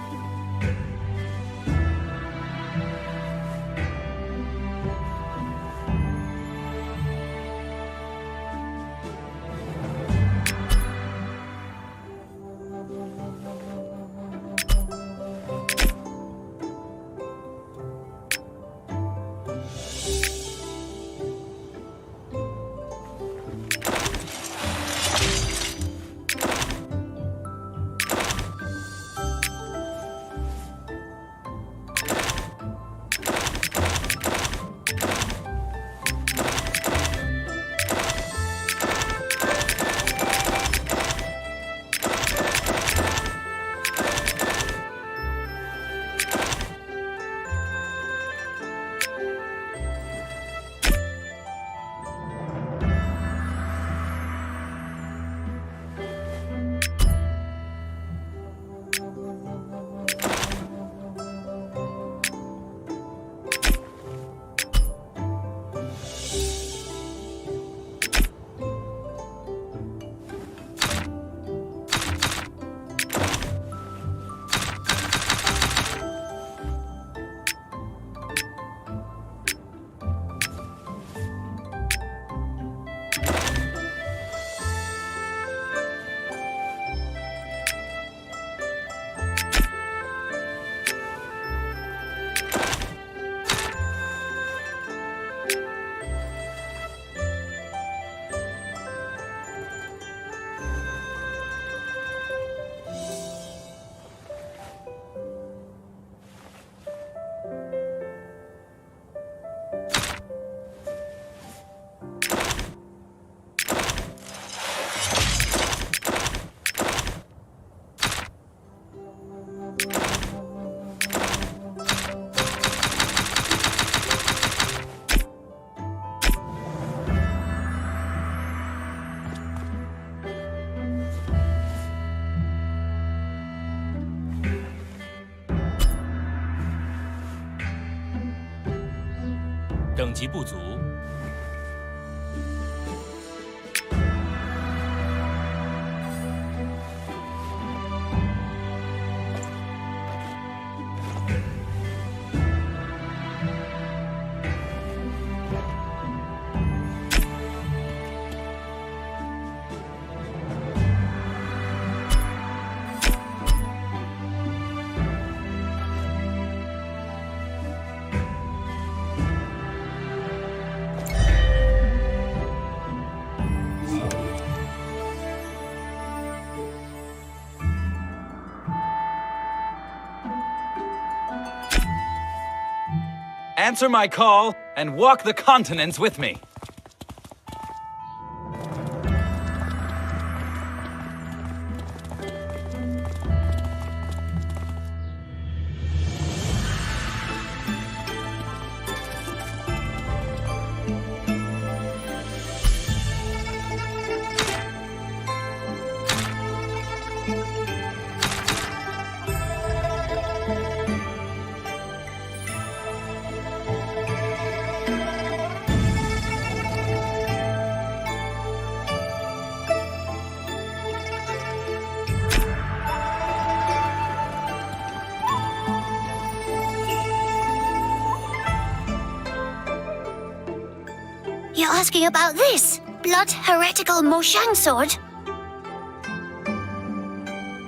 级不足。 Answer my call and walk the continents with me. You're asking about this? Blood heretical Mmorpg sword?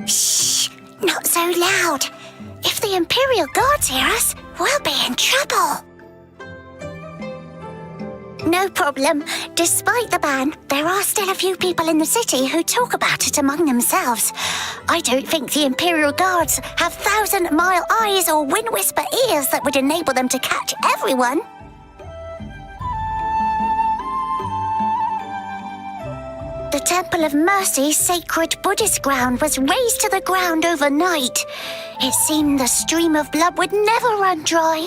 Shh! Not so loud. If the Imperial Guards hear us, we'll be in trouble. No problem. Despite the ban, there are still a few people in the city who talk about it among themselves. I don't think the Imperial Guards have thousand-mile eyes or wind-whisper ears that would enable them to catch everyone. The Temple of Mercy's sacred Buddhist ground was razed to the ground overnight. It seemed the stream of blood would never run dry.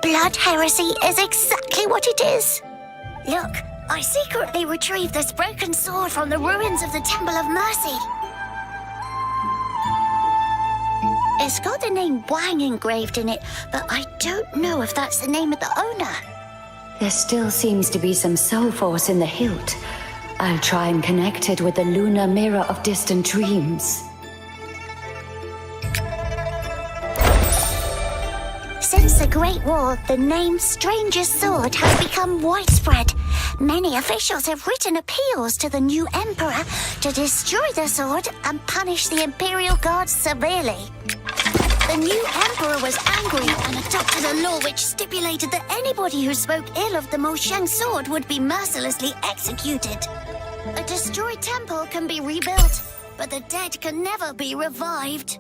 Blood heresy is exactly what it is. Look, I secretly retrieved this broken sword from the ruins of the Temple of Mercy. It's got the name Wang engraved in it, but I don't know if that's the name of the owner. There still seems to be some soul force in the hilt. I'll try and connect it with the lunar mirror of distant dreams. Since the Great War, the name Stranger's Sword has become widespread. Many officials have written appeals to the new Emperor to destroy the sword and punish the Imperial Guards severely. The new Emperor was angry and adopted a law which stipulated that anybody who spoke ill of the Mmorpg sword would be mercilessly executed. A destroyed temple can be rebuilt, but the dead can never be revived.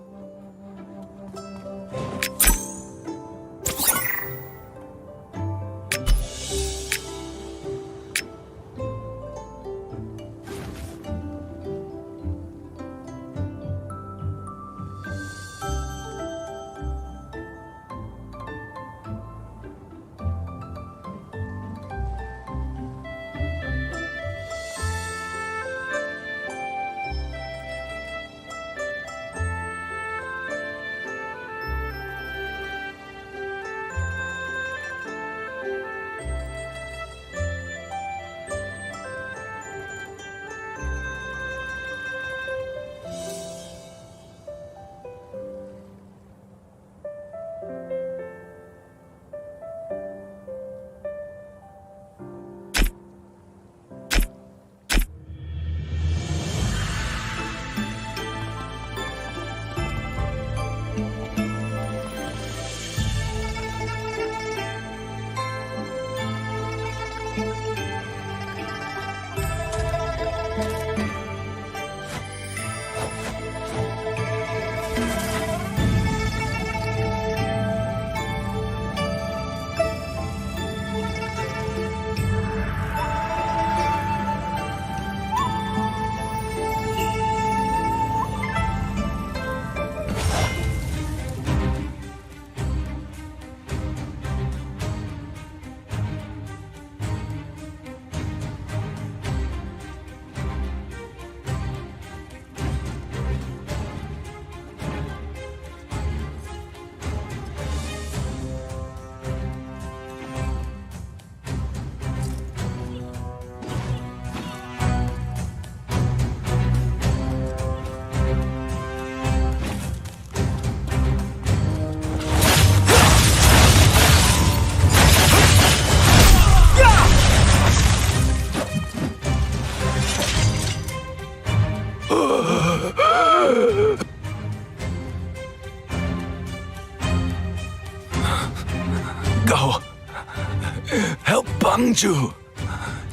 Hangzhou!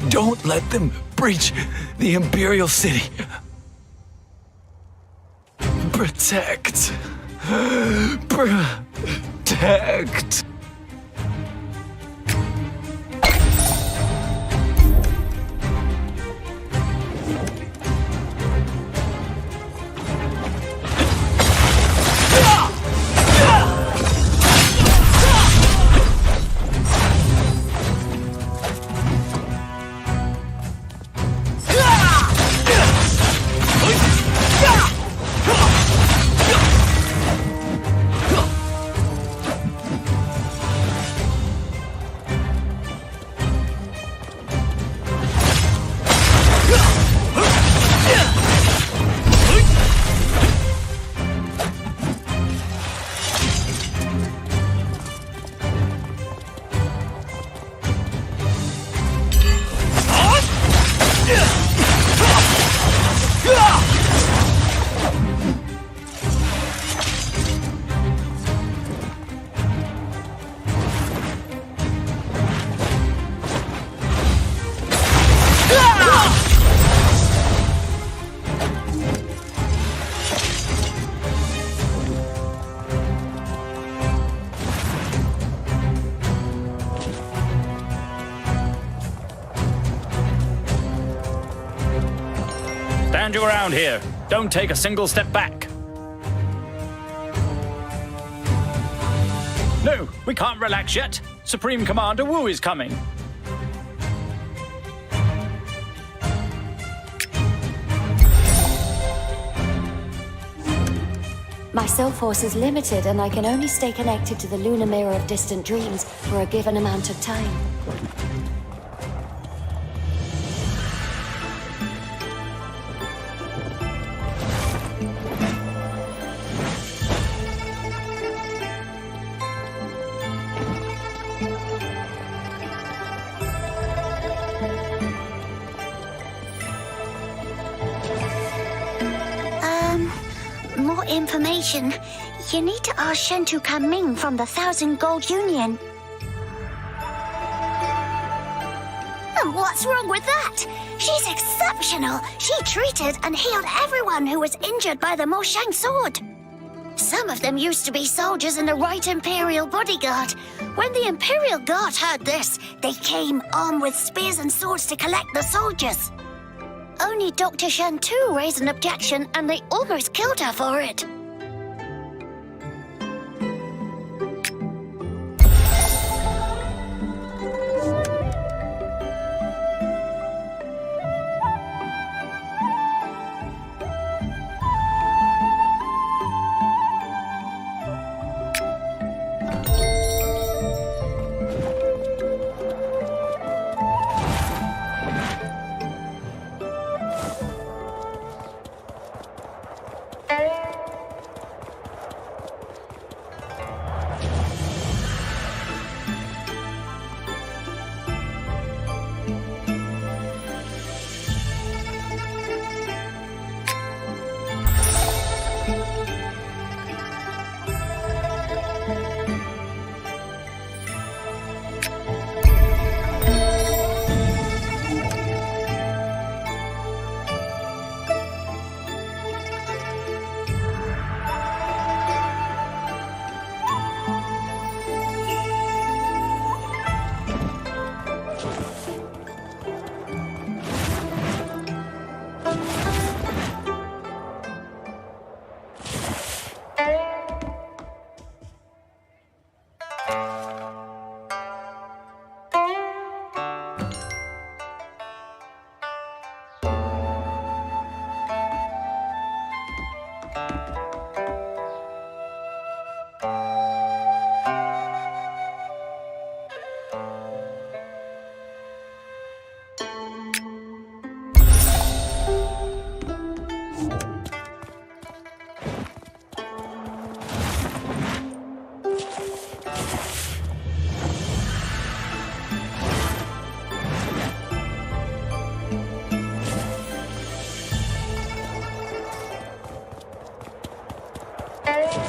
Don't let them breach the Imperial City. Protect. Protect. Stand your ground here. Don't take a single step back. No, we can't relax yet. Supreme Commander Wu is coming. My soul force is limited, and I can only stay connected to the lunar mirror of distant dreams for a given amount of time. More information. You need to ask Shentu Kaming from the 1,000 Gold Union. And what's wrong with that? She's exceptional. She treated and healed everyone who was injured by the Moshang sword. Some of them used to be soldiers in the Right Imperial Bodyguard. When the Imperial Guard heard this, they came armed with spears and swords to collect the soldiers. Only Dr. Shentu raised an objection, and they almost killed her for it.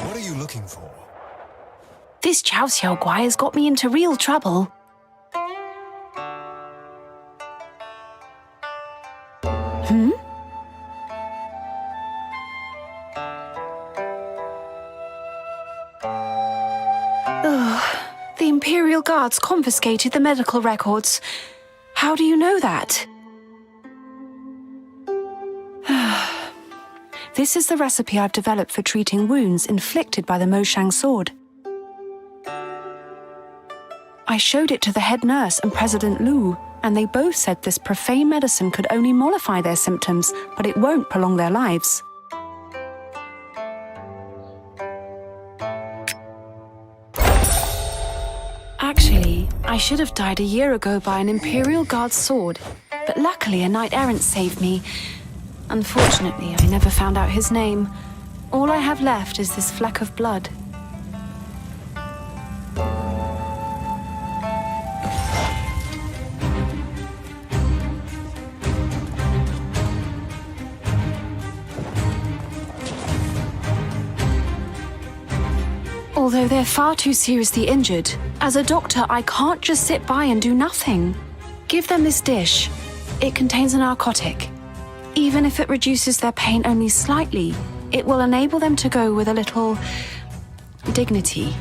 What are you looking for? This Chao Xiao Guai has got me into real trouble. Imperial Guards confiscated the medical records. How do you know that? This is the recipe I've developed for treating wounds inflicted by the Moshang sword. I showed it to the head nurse and President Lu, and they both said this profane medicine could only mollify their symptoms, but it won't prolong their lives. Actually, I should have died a year ago by an Imperial Guard sword, but luckily a knight-errant saved me. Unfortunately, I never found out his name. All I have left is this fleck of blood. Although they're far too seriously injured, as a doctor, I can't just sit by and do nothing. Give them this dish. It contains a narcotic. Even if it reduces their pain only slightly, it will enable them to go with a little dignity.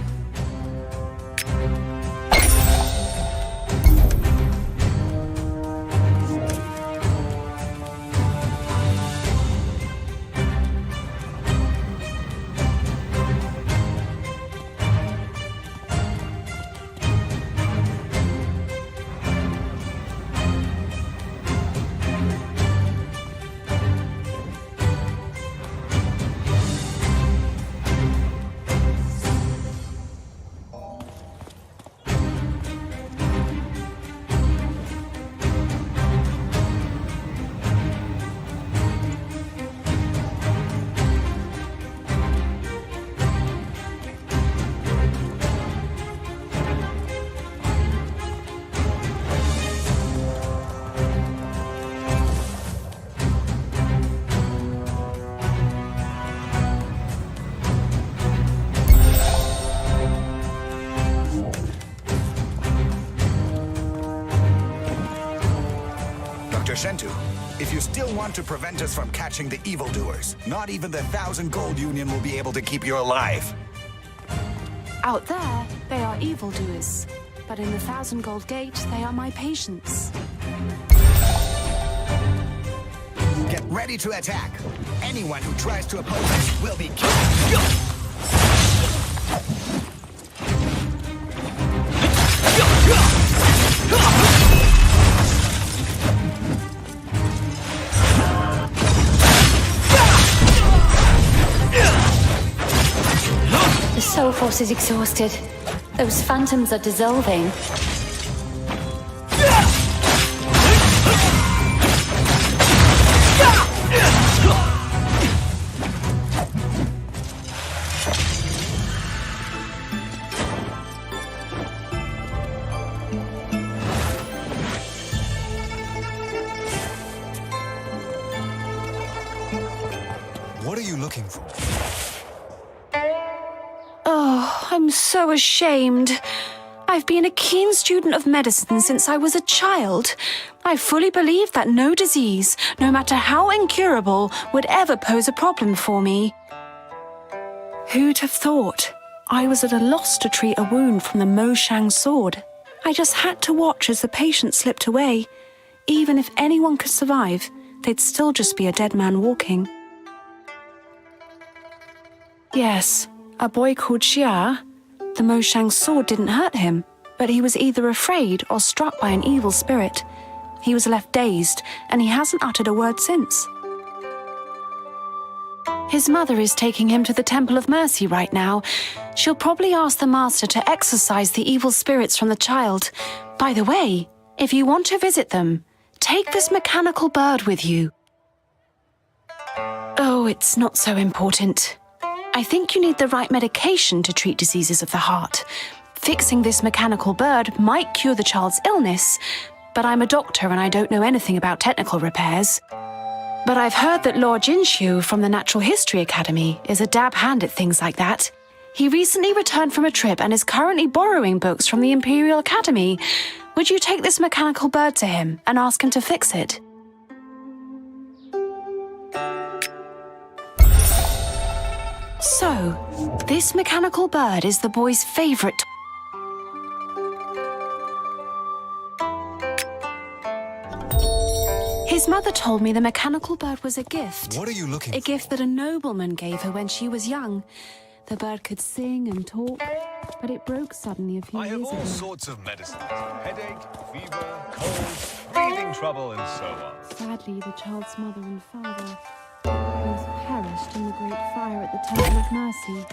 Shentu, if you still want to prevent us from catching the evildoers, not even the 1,000 Gold Union will be able to keep you alive. Out there, they are evildoers, but in the 1,000 Gold Gate, they are my patients. Get ready to attack. Anyone who tries to oppose us will be killed. The soul force is exhausted. Those phantoms are dissolving. What are you looking for? Oh, I'm so ashamed. I've been a keen student of medicine since I was a child. I fully believed that no disease, no matter how incurable, would ever pose a problem for me. Who'd have thought? I was at a loss to treat a wound from the Moshang sword. I just had to watch as the patient slipped away. Even if anyone could survive, they'd still just be a dead man walking. Yes, a boy called Xia. The Moshang sword didn't hurt him, but he was either afraid or struck by an evil spirit. He was left dazed, and he hasn't uttered a word since. His mother is taking him to the Temple of Mercy right now. She'll probably ask the master to exorcise the evil spirits from the child. By the way, if you want to visit them, take this mechanical bird with you. Oh, it's not so important. I think you need the right medication to treat diseases of the heart. Fixing this mechanical bird might cure the child's illness, but I'm a doctor and I don't know anything about technical repairs. But I've heard that Lord Jinshu from the Natural History Academy is a dab hand at things like that. He recently returned from a trip and is currently borrowing books from the Imperial Academy. Would you take this mechanical bird to him and ask him to fix it? So, this mechanical bird is the boy's favorite. His mother told me the mechanical bird was a gift. What are you looking A gift that a nobleman gave her when she was young. The bird could sing and talk, but it broke suddenly a few I have years all ago. sorts of medicines. Headache, fever, colds, breathing trouble, and so on. Sadly, the child's mother and father both perished in the great fire at the Temple of Mercy.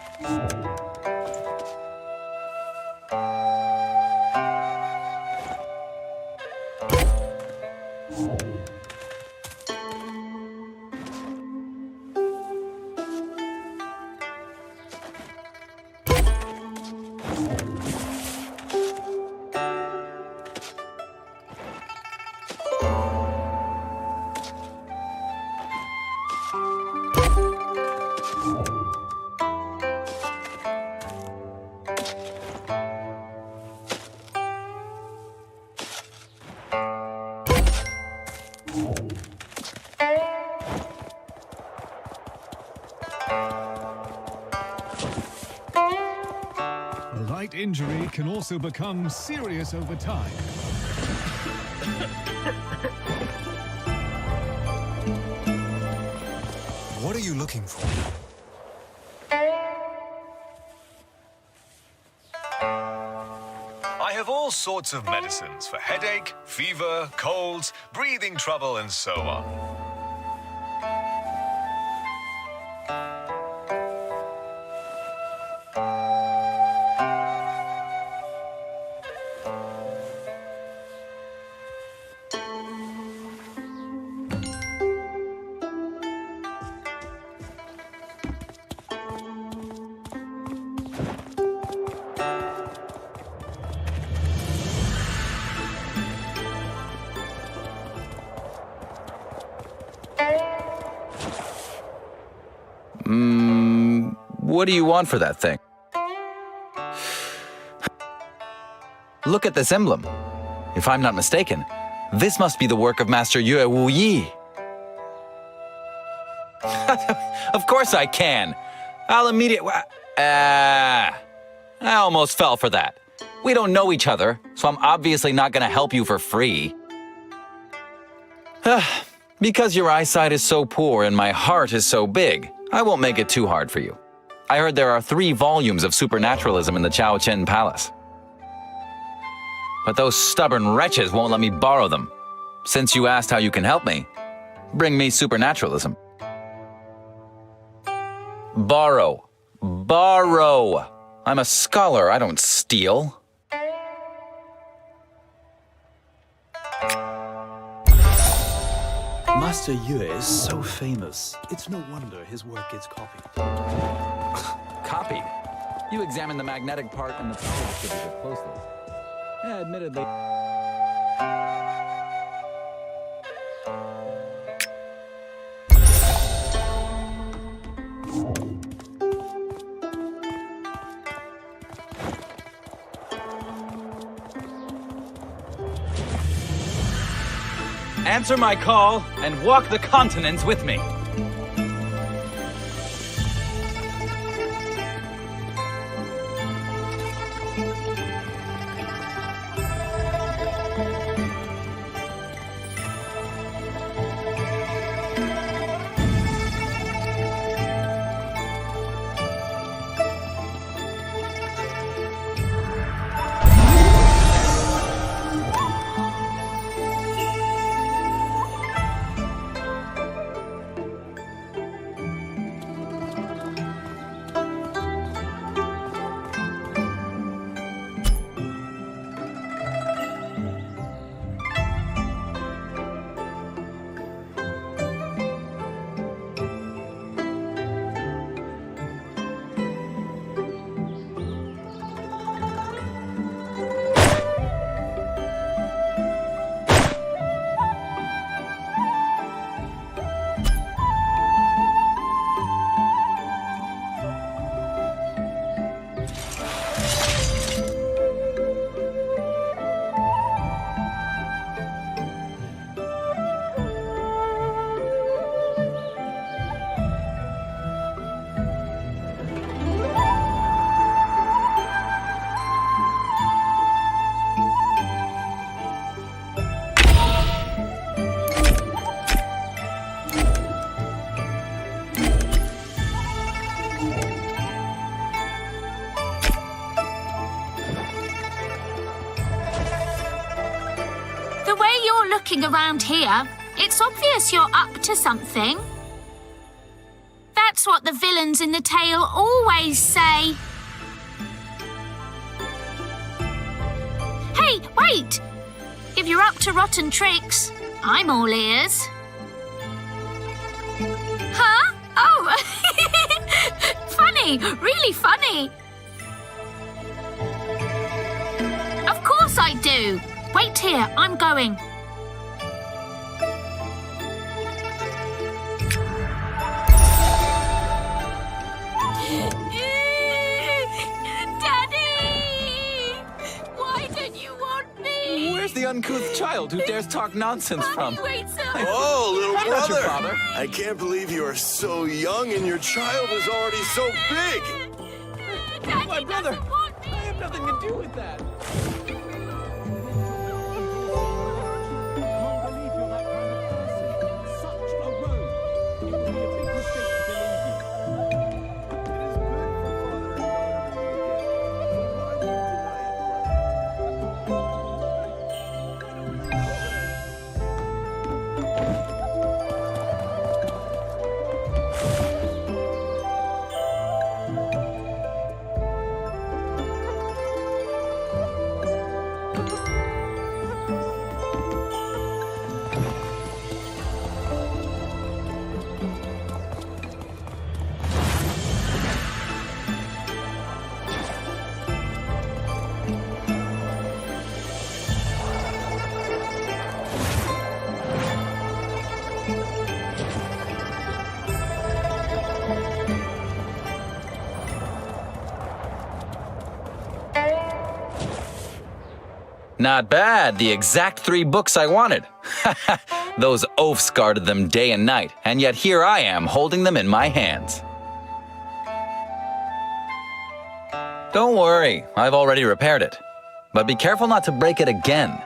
A light injury can also become serious over time. What are you looking for? I have all sorts of medicines for headache, fever, colds, breathing trouble, and so on. What do you want for that thing? Look at this emblem. If I'm not mistaken, this must be the work of Master Yue Wu Yi. Of course I can. I'll immediately... I almost fell for that. We don't know each other, so I'm obviously not going to help you for free. Because your eyesight is so poor and my heart is so big, I won't make it too hard for you. I heard there are 3 volumes of supernaturalism in the Chao Chen Palace. But those stubborn wretches won't let me borrow them. Since you asked how you can help me, bring me supernaturalism. Borrow. Borrow. I'm a scholar, I don't steal. Master Yue is so famous. It's no wonder his work gets copied. Copied? You examined the magnetic part and the power distributor closely. Yeah, admittedly. Answer my call and walk the continents with me. floating around here. It's obvious you're up to something. That's what the villains in the tale always say. Hey, wait! If you're up to rotten tricks, I'm all ears. Huh? Oh! Funny! Really funny! Of course I do! Wait here, I'm going. Daddy! Why don't you want me? Where's the uncouth child who dares talk nonsense from? Wait, sir. Oh, little I'm brother! not your father. I can't believe you are so young and your child is already so big! Daddy My brother! doesn't want me. I have nothing to do with that. Not bad, the exact 3 books I wanted. Those oafs guarded them day and night, and yet here I am holding them in my hands. Don't worry, I've already repaired it. But be careful not to break it again.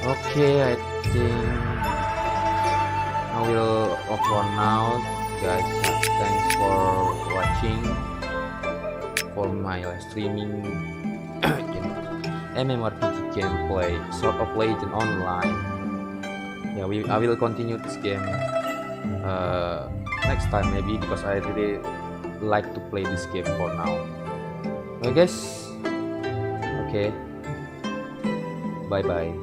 Okay, I think I will upload now, guys. Thanks for watching for my live streaming in Mmorpg gameplay, sort of Legend Online. Yeah, I will continue this game next time maybe, because I really like to play this game for now. Okay, guys. Okay. Bye bye.